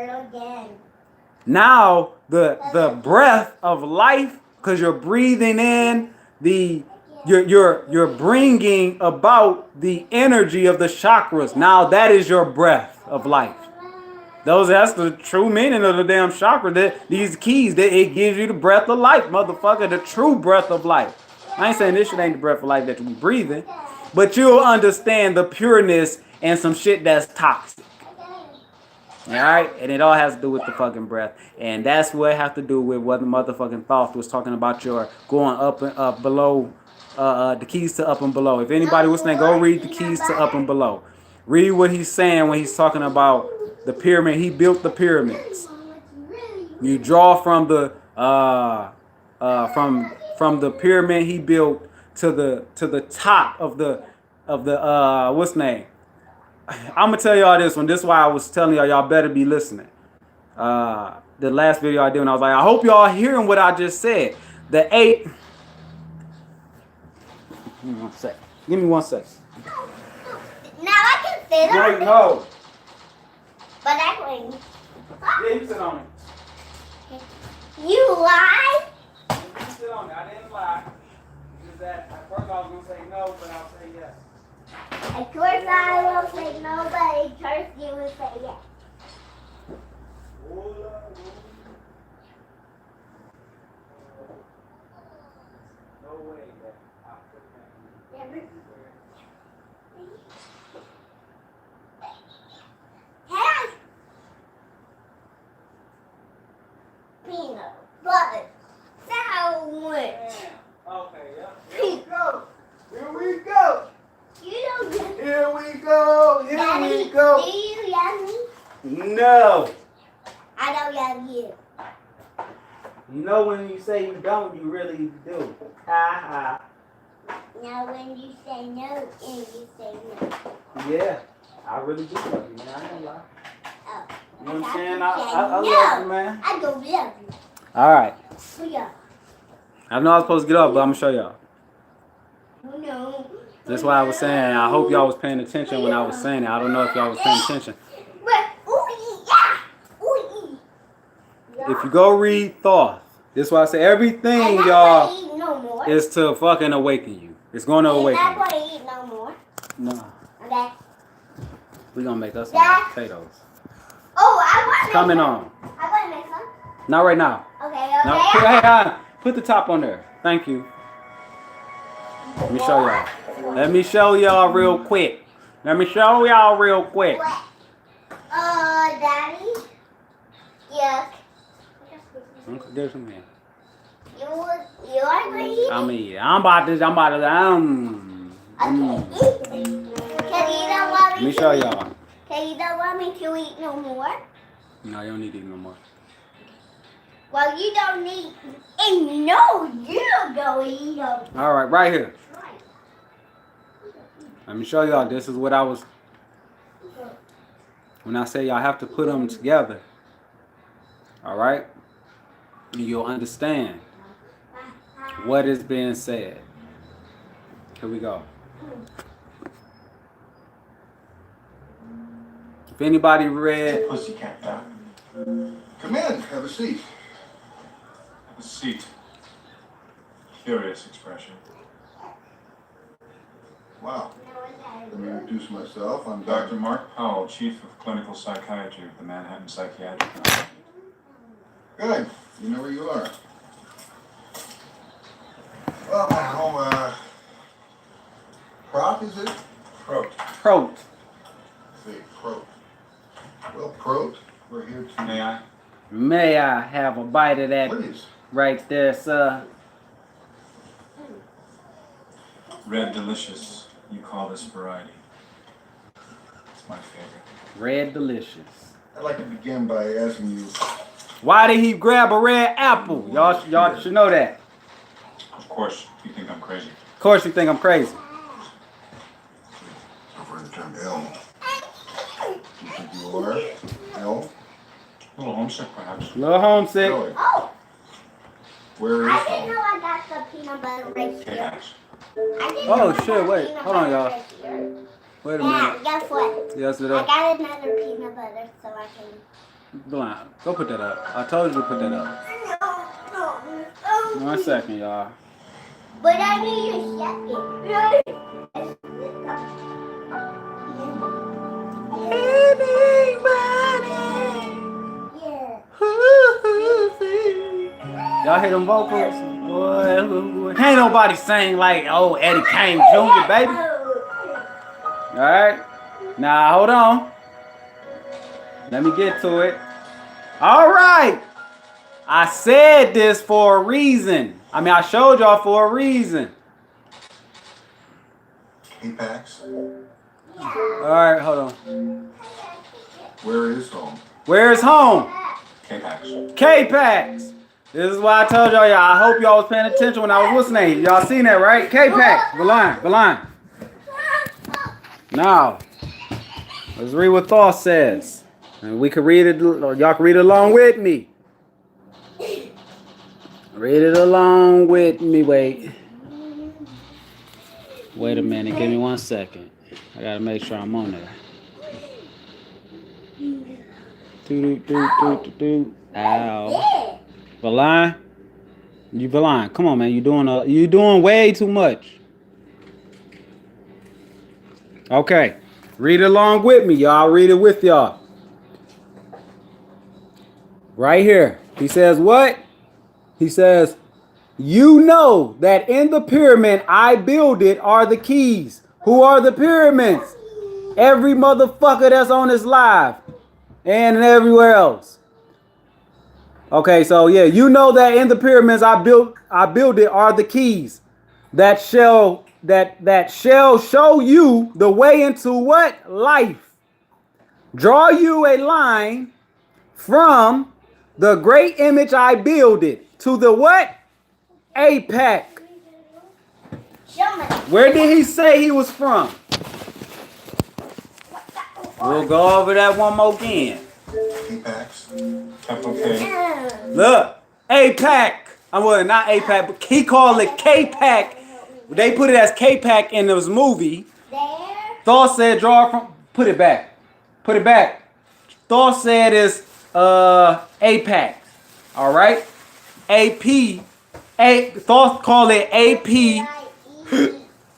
Now the breath of life, because you're breathing in you're bringing about the energy of the chakras. Now that is your breath of life. That's the true meaning of the damn chakra. These keys, it gives you the breath of life, motherfucker. The true breath of life. I ain't saying this shit ain't the breath of life that you be breathing, but you'll understand the pureness and some shit that's toxic. All right, and it all has to do with the fucking breath, and that's what it has to do with what the motherfucking thought was talking about. Your going up and up below, the keys to up and below. If anybody was saying, go read the keys to up and below. Read what he's saying when he's talking about the pyramid. He built the pyramids. You draw from the from the pyramid he built to the top of the what's name? I'm gonna tell y'all this one. This is why I was telling y'all better be listening. The last video I did, and I was like, I hope y'all hearing what I just said. The 8. Give me 1 sec. Sit on it. No. But that's when Yeah, you sit on it. you lie. You sit on it. I didn't lie. Just that at first I was gonna say no, but I'll say yes. At first I will say no, but at first you will say yes. No way. I'll put that. Hey! Peanut butter sandwich. Okay, yeah. Here we go. Here we go. You don't get Here we go. Here Daddy, we go. do you yell me? No. I don't yell you. You know when you say you don't, you really do. Ha Now when you say no and you say no. ha. Yeah. I really do love you, man. I ain't lie. Oh. You know what I'm I saying? thought I you said love no. you, man. I don't love you. All right. Yeah. I know I was supposed to get off, but I'm going to show y'all. No. That's why I was saying, I hope y'all was paying attention when I was saying it. I don't know if y'all was paying attention. But, ooh, yeah. Ooh, yeah. If you go read Thoth, this is why I say everything, I'm not y'all, gonna eat no more. is to fucking awaken you. It's going to I'm awaken not you. gonna eat no more. No. Okay. We're going to make us some Dad? potatoes. Oh, I want It's coming on. I want to make some. Not right now. Okay, No, put the top on there. Thank you. Let me show y'all. Let me show y'all real quick. Let me show y'all real quick. What? Daddy? Yuck. Okay, there's some here. You are going to eat? I'm about to, Okay. Can you don't want Let me me to show eat? y'all. Can you don't want me to eat no more? No, you don't need to eat no more. Well, you don't need, and no, you don't go eat them. All right, right here. Let me show y'all. This is what I was, when I say y'all have to put them together. All right? And you'll understand what is being said. Here we go. If anybody read, Pussycat down. Come in, have a seat. A seat. Curious expression. Wow. Let me introduce myself. I'm Dr. Dr. Mark Powell, Chief of Clinical Psychiatry of the Manhattan Psychiatric Hospital. Good. You know where you are. Well, now, Prot, is it? Prote. Prote. Say Prot. Well, Prot, we're here to... May I? May I have a bite of that What is? right there, sir? Red Delicious. You call this variety. It's my favorite. Red Delicious. I'd like to begin by asking you... Why did he grab a red apple? Y'all should know that. Of course, you think I'm crazy. Of course you think I'm crazy. I've heard the term ill. You think you are ill? A little homesick, perhaps. A little homesick. Really? Oh, Where is I didn't home? know I got the peanut butter right here. K-Pax. I didn't Oh, know I shit, got wait. peanut Hold on, butter y'all. right here. Wait a Yeah, minute. guess what? Yes, it I is. got another peanut butter so I can... Blind. Go put that up. I told you to put that up. No. 1 second, y'all. But I need a second. Yeah. Y'all hear them vocals? Boy, ain't nobody sing like Eddie Kane Jr., baby. Alright? Now, hold on. Let me get to it. Alright. I said this for a reason. I showed y'all for a reason. K-Pax? Alright, hold on. Where is home? Where's home? K-Pax. K-Pax. This is why I told y'all. I hope y'all was paying attention when I was listening. Y'all seen that, right? K-Pax. Beline. Now, let's read what Thoth says. And we can read it. Y'all can read it along with me. Read it along with me. Wait a minute. Give me 1 second. I gotta make sure I'm on there. Ow. Yeah. Valine? You Valine. Come on, man. You doing way too much. Okay. Read along with me, y'all. Read it with y'all. Right here. He says what? He says, you know that in the pyramid I builded are the keys. Who are the pyramids? Every motherfucker that's on this live and everywhere else. Okay, so yeah, you know that in the pyramids I built it are the keys that shall show you the way into what? Life. Draw you a line from the great image I builded to the what? APAC. Show me. Where did he say he was from? We'll go over that one more again. Apex. Capital K. Look, APAC. Not APAC, but he called it K-Pack. They put it as K-Pack in this movie. There. Thor said draw from. Put it back. Put it back. Thor said it's APAC. All right. AP. Thor called it AP.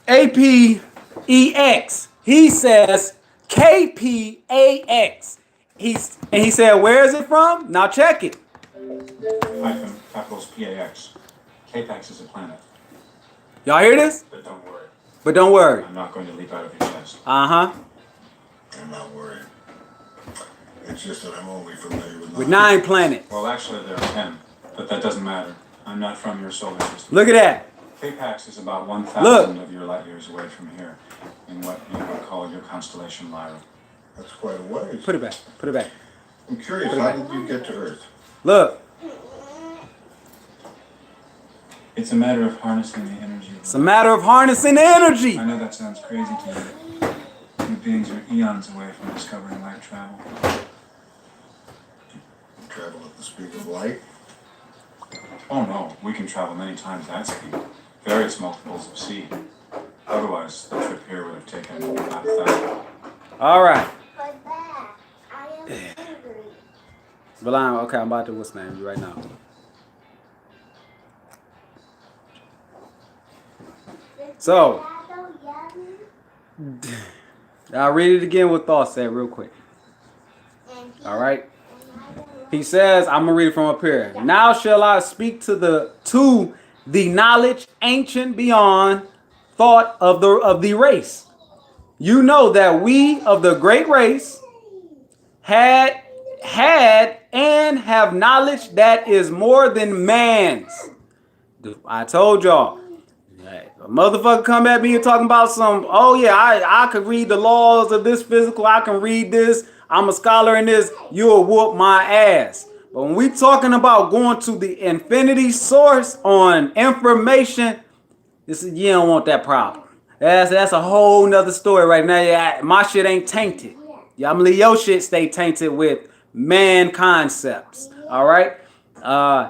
APEX. He says KPAX. He said, where is it from? Now check it. Hyphen, capitals PAX. K-Pax is a planet. Y'all hear this? But don't worry. But don't worry. I'm not going to leap out of your chest. Uh-huh. I'm not worried. It's just that I'm only familiar With 9 planets. Well, actually, there are 10. But that doesn't matter. I'm not from your solar system. Look at that. K-Pax is about 1,000 of your light years away from here, in what you would call your constellation Lyra. That's quite a ways. Put it back. Put it back. I'm curious, how did you get to Earth? Look. It's a matter of harnessing the energy. It's a matter of harnessing the energy. I know that sounds crazy to you. You beings are eons away from discovering light travel. Travel at the speed of light? Oh no, we can travel many times that speed. Various multiples of c. Otherwise, the trip here would have taken about 1,000. All right. But that, I am hungry. Valime, okay, I'm about to what's name you right now. So, I'll read it again what Thought said real quick. All right. He says, I'm gonna read it from up here. Now shall I speak to the knowledge ancient beyond thought of the race. You know that we of the great race had and have knowledge that is more than man's. I told y'all. A motherfucker come at me and talking about some, oh yeah, I could read the laws of this physical, I can read this, I'm a scholar in this, you'll whoop my ass. But when we talking about going to the infinity source on information, you don't want that problem. That's a whole nother story right now. Yeah, my shit ain't tainted. Yeah, I'm gonna leave your shit stay tainted with man concepts. All right.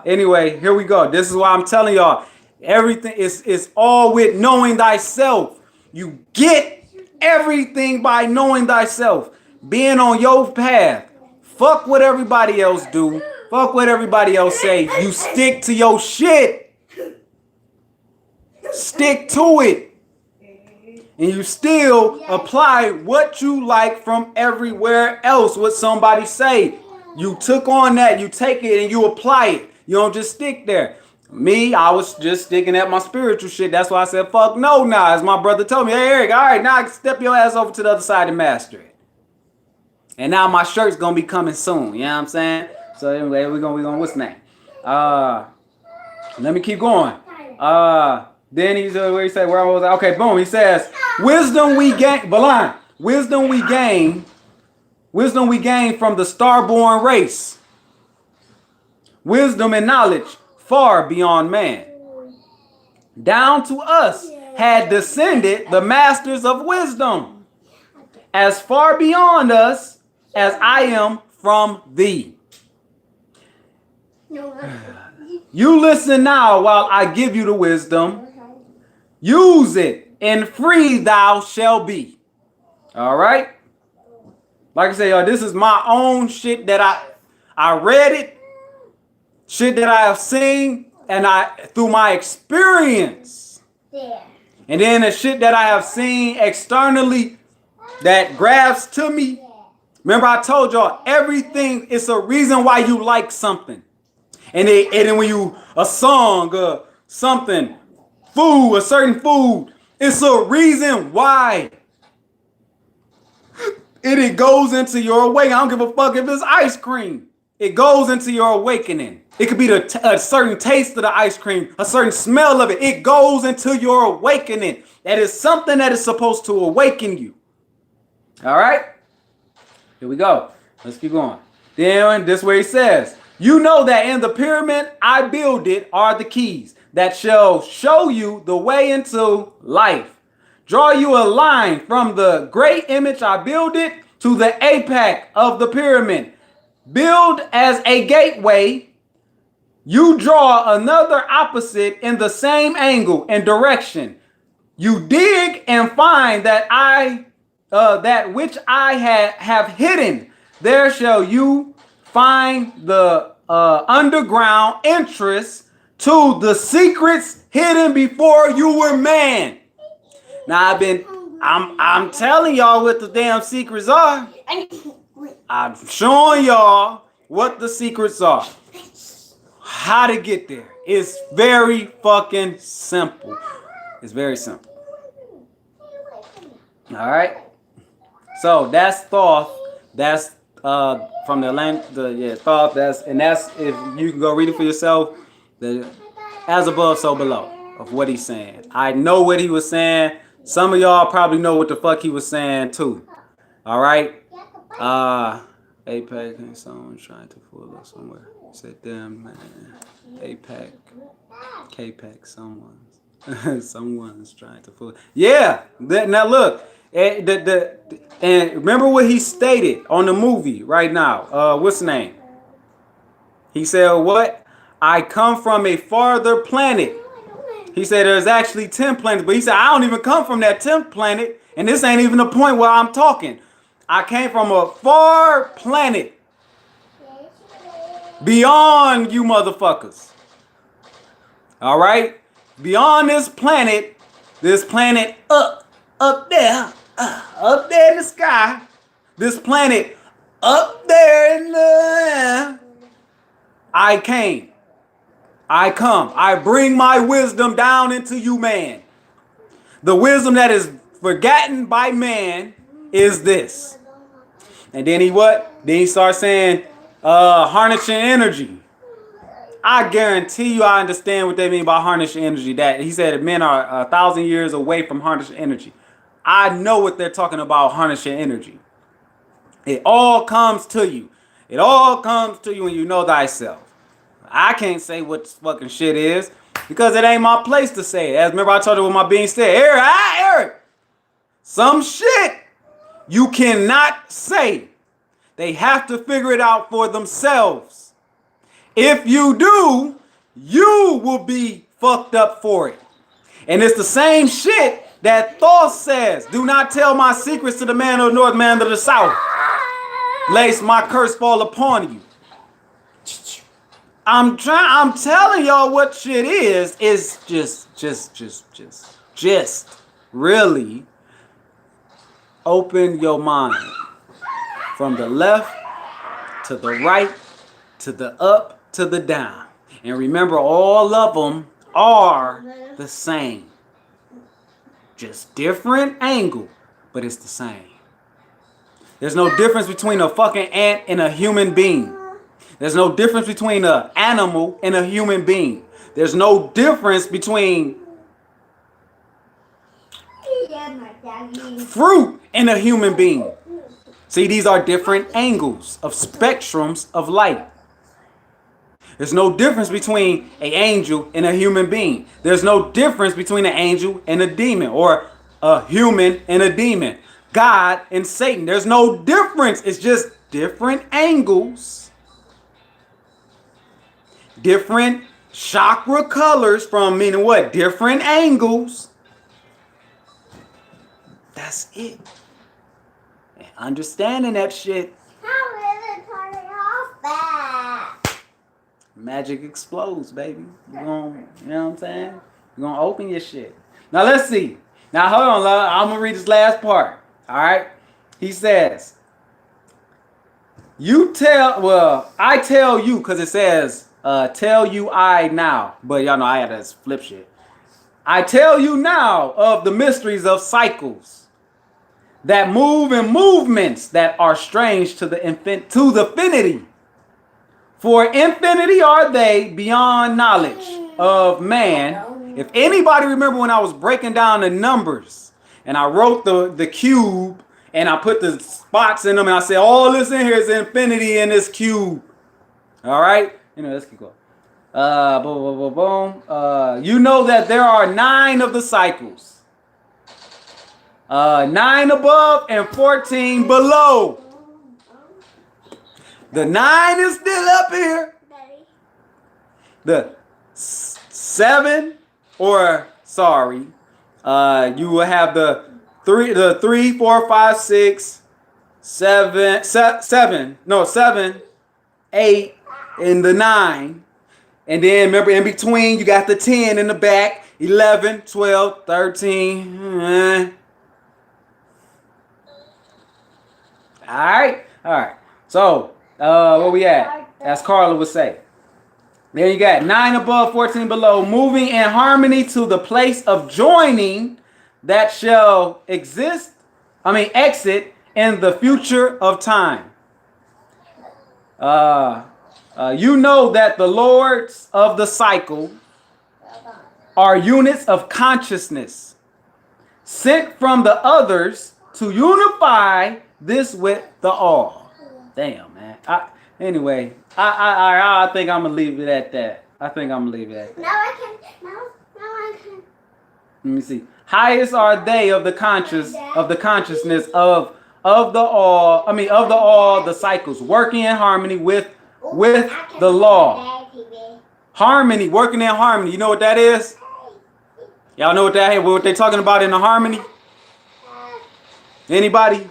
Anyway, here we go. This is why I'm telling y'all. Everything is all with knowing thyself. You get everything by knowing thyself. Being on your path. Fuck what everybody else do. Fuck what everybody else say. You stick to your shit. Stick to it. And you still apply what you like from everywhere else. What somebody say. You took on that. You take it and you apply it. You don't just stick there. Me, I was just sticking at my spiritual shit. That's why I said, fuck no now. As my brother told me, hey, Eric, all right, now I can step your ass over to the other side and master it. And now my shirt's going to be coming soon. You know what I'm saying? So anyway, we're going what's the name? Let me keep going. Then he's where he said, where I was at? Okay, boom. He says, wisdom we gain, Balan, wisdom we gain from the starborn race. Wisdom and knowledge far beyond man. Down to us had descended the masters of wisdom, as far beyond us as I am from thee. You listen now while I give you the wisdom. Use it, and free thou shall be. All right? Like I say, y'all, this is my own shit that I read it, shit that I have seen, and through my experience. There. And then the shit that I have seen externally that grabs to me. Remember I told y'all, everything is a reason why you like something. And then when you, a song, something, food, a certain food, it's a reason why. It goes into your awakening. I don't give a fuck if it's ice cream. It goes into your awakening. It could be a certain taste of the ice cream, a certain smell of it. It goes into your awakening. That is something that is supposed to awaken you. All right? Here we go. Let's keep going. Then this way he says, you know that in the pyramid I builded are the keys that shall show you the way into life. Draw you a line from the great image I builded to the apex of the pyramid. Build as a gateway. You draw another opposite in the same angle and direction. You dig and find that that which I have hidden. There shall you find the underground entrance to the secrets hidden before you were man. Now I'm telling y'all what the damn secrets are. I'm showing y'all what the secrets are. How to get there. It's very fucking simple. It's very simple. All right. So that's thought. That's from the thought. That's if you can go read it for yourself. As above, so below of what he's saying. I know what he was saying. Some of y'all probably know what the fuck he was saying too. All right. APAC and someone's trying to fool us somewhere. Said them, man. APAC, KPAC, someone's trying to fool. Yeah. Now look. And remember what he stated on the movie right now. What's the name? He said, what? I come from a farther planet. He said there's actually 10 planets, but he said, I don't even come from that 10th planet, and this ain't even the point where I'm talking. I came from a far planet beyond you motherfuckers. All right? Beyond this planet up there in the sky, this planet up there in the I come. I bring my wisdom down into you, man. The wisdom that is forgotten by man is this. And then Then he starts saying, harnessing energy. I guarantee you I understand what they mean by harnessing energy. That he said men are 1,000 years away from harnessing energy. I know what they're talking about, harnessing energy. It all comes to you. It all comes to you when you know thyself. I can't say what fucking shit is because it ain't my place to say it. As remember I told you what my being said. Eric, some shit you cannot say. They have to figure it out for themselves. If you do, you will be fucked up for it. And it's the same shit that Thor says. Do not tell my secrets to the man of the north, man of the south. Lest my curse fall upon you. I'm telling y'all what shit is. It's just really open your mind from the left to the right to the up to the down. And remember, all of them are the same. Just different angle, but it's the same. There's no difference between a fucking ant and a human being. There's no difference between an animal and a human being. There's no difference between fruit and a human being. See, these are different angles of spectrums of light. There's no difference between an angel and a human being. There's no difference between an angel and a demon, or a human and a demon. God and Satan. There's no difference. It's just different angles. Different chakra colors from meaning what? Different angles. That's it. And understanding that shit. How will it turn it off back? magic explodes, baby. You know what I'm saying? You're gonna open your shit. Now let's see. Now hold on, love. I'm gonna read this last part. All right. He says, I tell you, because it says, tell you I now. But y'all know I had to flip shit. I tell you now of the mysteries of cycles that move in movements that are strange to the infinity. For infinity are they beyond knowledge of man. If anybody remember when I was breaking down the numbers and I wrote the cube and I put the spots in them and I said, all this in here is infinity in this cube. All right? Let's keep going. Boom, boom, boom, boom. You know that there are 9 of the cycles. 9 above and 14 below. The 9 is still up here. The 7, or sorry, you will have the 3, 4, 5, 6, 7, 8, and the 9. And then remember, in between, you got the 10 in the back, 11, 12, 13. All right. So, where we at? As Carla would say. There you got 9 above, 14 below, moving in harmony to the place of joining that shall exit in the future of time. You know that the lords of the cycle are units of consciousness sent from the others to unify this with the all. Damn, man. Anyway, I think I'm gonna leave it at that. Now I can. Let me see. Highest are they of the consciousness of the all the cycles, working in harmony with the law. Harmony, working in harmony. You know what that is? Y'all know what that is? What they talking about in the harmony? Anybody?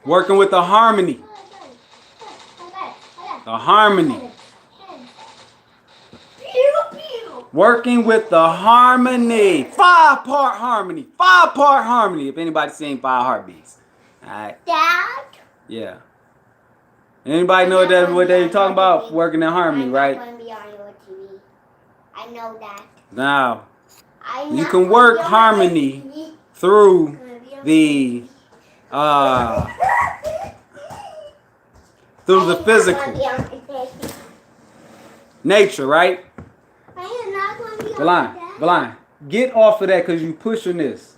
Working with the harmony. The harmony. Working with the harmony. 5-part harmony. 5-part harmony. If anybody's seen 5 heartbeats. Alright. Dad? Yeah. Anybody know what they're talking about? Working in harmony, right? I'm not going to be on your TV. I know that. Now, you can work harmony through the physical nature, right? Blind. Get off of that because you pushing this.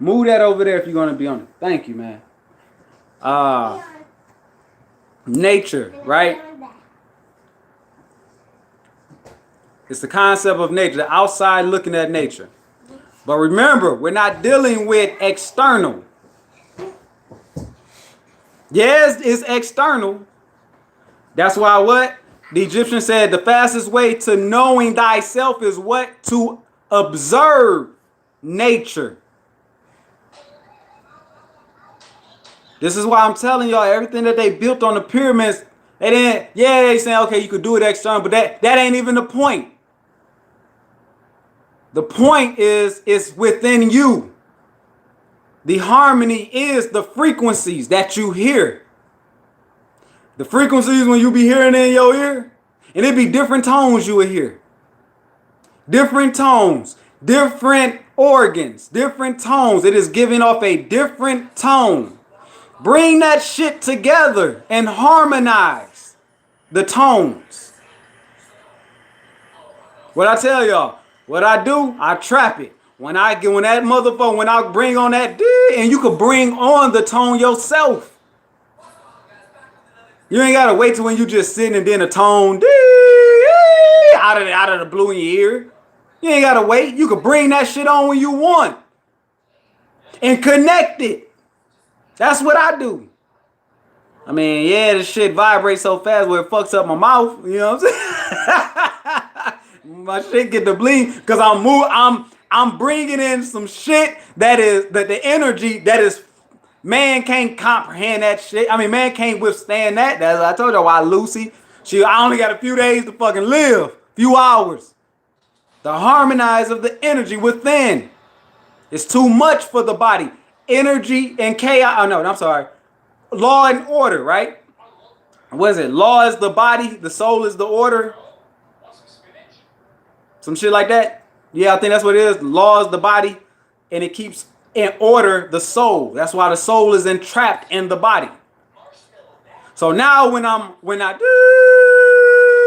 Move that over there if you're going to be on it. Thank you, man. Nature, right? It's the concept of nature, the outside looking at nature. But remember, we're not dealing with external. Yes, it's external. That's why what? The Egyptian said the fastest way to knowing thyself is what? To observe nature. This is why I'm telling y'all, everything that they built on the pyramids, they saying, okay, you could do it external, but that ain't even the point. The point is, it's within you. The harmony is the frequencies that you hear. The frequencies when you be hearing in your ear, and it be different tones you will hear. Different tones, different organs, different tones. It is giving off a different tone. Bring that shit together and harmonize the tones. What I tell y'all, what I do, I trap it. When I bring on that D, and you can bring on the tone yourself. You ain't gotta wait till when you just sitting and then a tone D out of the blue in your ear. You ain't gotta wait. You can bring that shit on when you want and connect it. That's what I do. I mean, yeah, this shit vibrates so fast where it fucks up my mouth. You know what I'm saying? My shit get to bleed because I'm bringing in some shit that is the energy that is Man can't comprehend that shit. I mean, man can't withstand that. That's I told you why Lucy. I only got a few days to fucking live. Few hours. The harmonize of the energy within. It's too much for the body. Energy and chaos. Oh no, I'm sorry. Law and order, right? What is it? Law is the body. The soul is the order. Some shit like that. Yeah, I think that's what it is. Law is the body, and it keeps in order the soul. That's why the soul is entrapped in the body. So now when I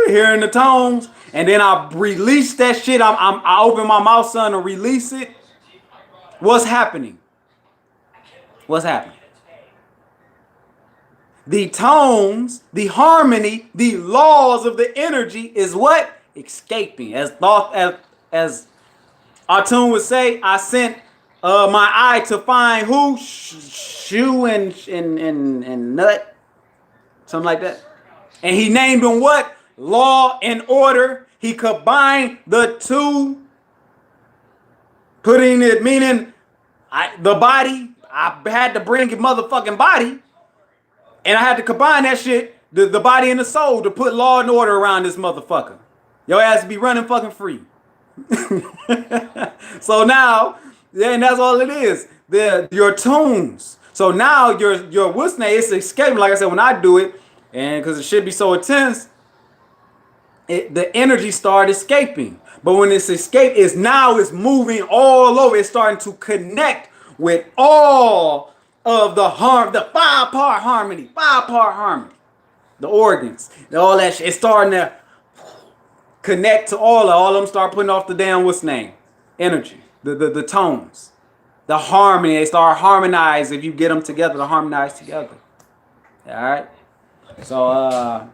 hearing the tones, and then I release that shit, I open my mouth, son, and release it. What's happening? What's happening? The tones, the harmony, the laws of the energy is what? Escaping. As Artun would say, I sent my eye to find who? Shoe and nut. Something like that. And he named them what? Law and order. He combined the two, putting it, meaning the body. I had to bring a motherfucking body. And I had to combine that shit, the body and the soul, to put law and order around this motherfucker. Your ass be running fucking free. So now, yeah, and that's all it is. Your tunes. So now your what's name is escaping. Like I said, when I do it, and because it should be so intense, the energy started escaping. But when it's escaped, it's moving all over. It's starting to connect with all of the 5-part harmony, the organs, all that shit. It's starting to connect to all of them. Start putting off the damn what's name, energy, the tones, the harmony. They start harmonize if you get them together to harmonize together. All right. So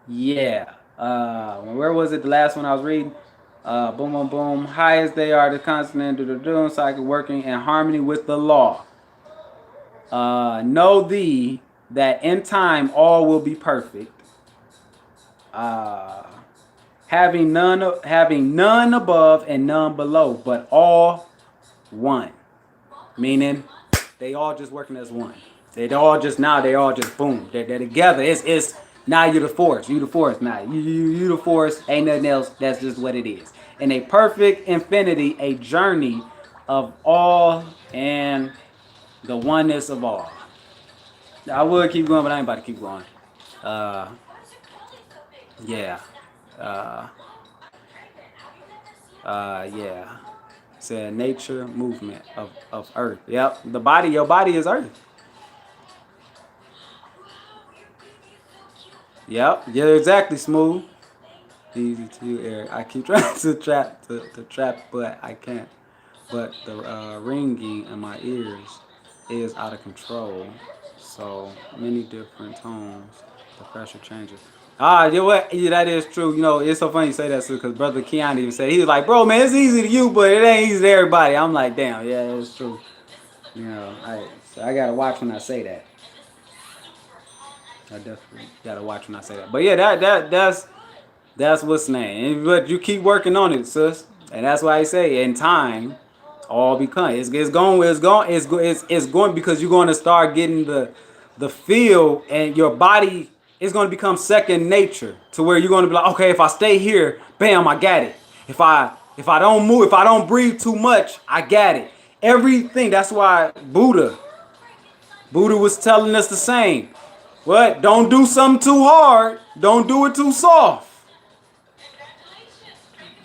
yeah. Where was it? The last one I was reading. Boom, boom, boom. High as they are, the consonant, doing cycle working in harmony with the law. Know thee that in time all will be perfect. Having none above and none below, but all one. Meaning they all just working as one. They all just boom. They're together. It's now you're the force. You the force now. You the force. Ain't nothing else. That's just what it is. In a perfect infinity, a journey of all and the oneness of all. I would keep going, but I ain't about to keep going. Yeah. Yeah. It's a nature movement of earth. Yep. Your body is earth. Yep. Yeah, exactly, Smooth. Easy to air. I keep trying to trap, but I can't. But the ringing in my ears is out of control. So many different tones. The pressure changes. You know what? Yeah, that is true. You know, it's so funny you say that, because Brother Keon even said, he was like, bro, man, it's easy to you, but it ain't easy to everybody. I'm like, damn, yeah, it's true. You know, I gotta watch when I say that. I definitely gotta watch when I say that. But yeah, that's what's name. But you keep working on it, sis. And that's why I say in time, all become. It's going because you're going to start getting the feel, and your body is going to become second nature, to where you're going to be like, okay, if I stay here, bam, I got it. If I don't move, if I don't breathe too much, I got it. Everything. That's why Buddha was telling us the same. What? Don't do something too hard. Don't do it too soft.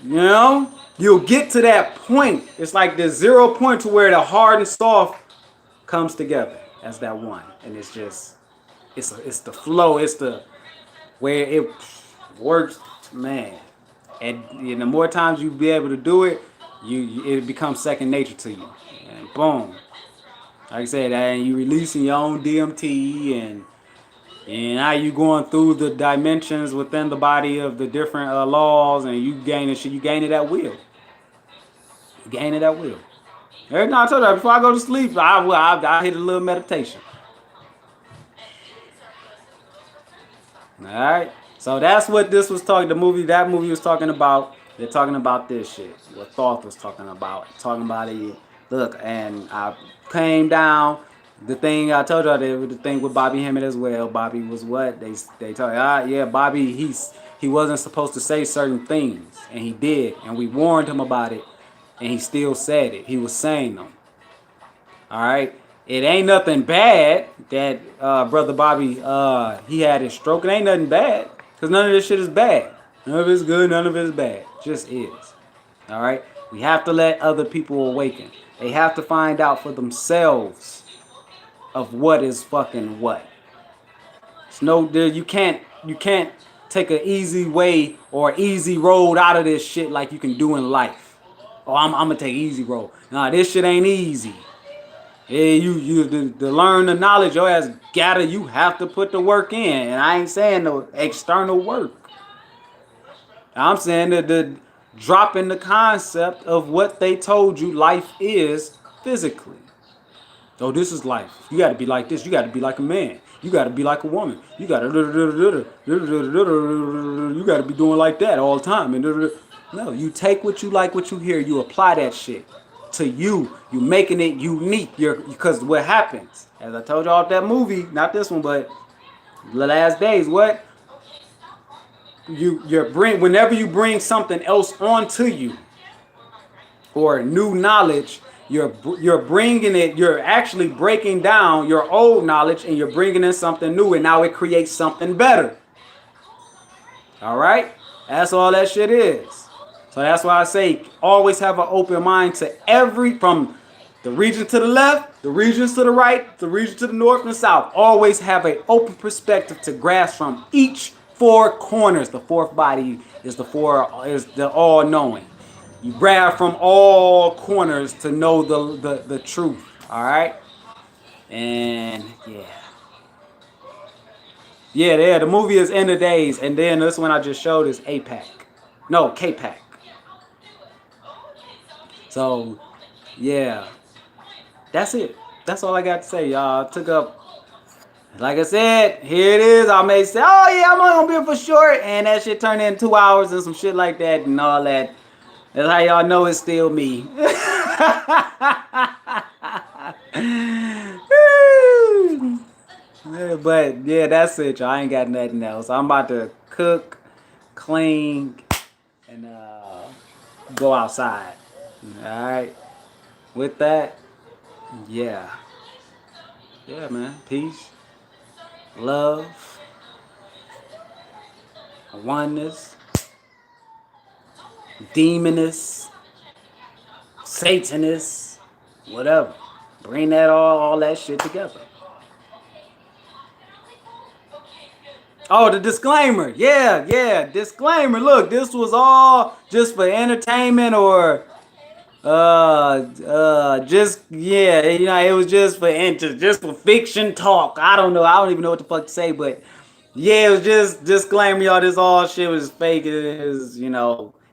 You know? You'll get to that point. It's like the 0 point to where the hard and soft comes together as that one. And it's just, it's the flow. It's the where it works, man. And the more times you be able to do it, it becomes second nature to you. And boom. Like I said, and you releasing your own DMT, and now you going through the dimensions within the body of the different laws, and you gaining shit. You gaining that will. Every time I told you, before I go to sleep, I hit a little meditation. All right. So that's what this was talking. That movie was talking about. They're talking about this shit. What Thoth was talking about. Talking about it. Look, and I came down. The thing I told y'all, the thing with Bobby Hemmett as well. Bobby was what they told you. Yeah, Bobby, he wasn't supposed to say certain things, and he did, and we warned him about it, and he still said it. He was saying them. All right, it ain't nothing bad that brother Bobby he had his stroke. It ain't nothing bad because none of this shit is bad. None of it's good. None of it is bad. It just is. All right, we have to let other people awaken. They have to find out for themselves of what is fucking what. It's no, you can't take an easy way or easy road out of this shit like you can do in life. Oh, I'm gonna take easy road. Nah, this shit ain't easy. Yeah, to learn the knowledge your ass gotta, you have to put the work in. And I ain't saying no external work. I'm saying that the dropping the concept of what they told you life is physically. So this is life. You got to be like this. You got to be like a man. You got to be like a woman. You got to be doing like that all the time. And no, you take what you like, what you hear, you apply that shit to you. You making it unique. Because what happens, as I told y'all that movie, not this one, but The Last Days, what? Whenever you bring something else onto you or new knowledge, you're bringing it, you're actually breaking down your old knowledge and you're bringing in something new, and now it creates something better. All right, that's all that shit is. So that's why I say always have an open mind to from the region to the left, the regions to the right, the region to the north and south. Always have an open perspective to grasp from each four corners. The fourth body is the all-knowing. You grab from all corners to know the truth. All right, and yeah. The movie is End of Days, and then this one I just showed is K-Pack. So yeah, that's it. That's all I got to say, y'all. Took up. Like I said, here it is. I may say, oh yeah, I'm only gonna be for short, and that shit turned in 2 hours and some shit like that and all that. That's how y'all know it's still me. But yeah, that's it, y'all. I ain't got nothing else. I'm about to cook, clean, and go outside. All right. With that, yeah, man. Peace, love, oneness, demoness, Satanist, whatever. Bring that all that shit together. Oh, the disclaimer. Yeah. Disclaimer. Look, this was all just for entertainment or it was just for fiction talk. I don't know. I don't even know what the fuck to say, but yeah, it was just disclaimer, y'all. This all shit was fake. It is,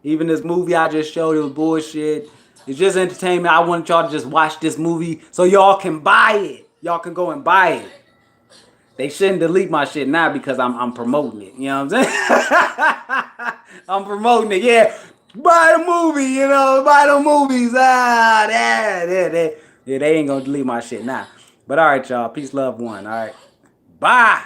even this movie I just showed, it was bullshit. It's just entertainment. I want y'all to just watch this movie so y'all can buy it. Y'all can go and buy it. They shouldn't delete my shit now because I'm promoting it. You know what I'm saying? I'm promoting it. Yeah, buy the movie. Buy the movies. They ain't gonna delete my shit now. But all right, y'all. Peace, love, one. All right, bye.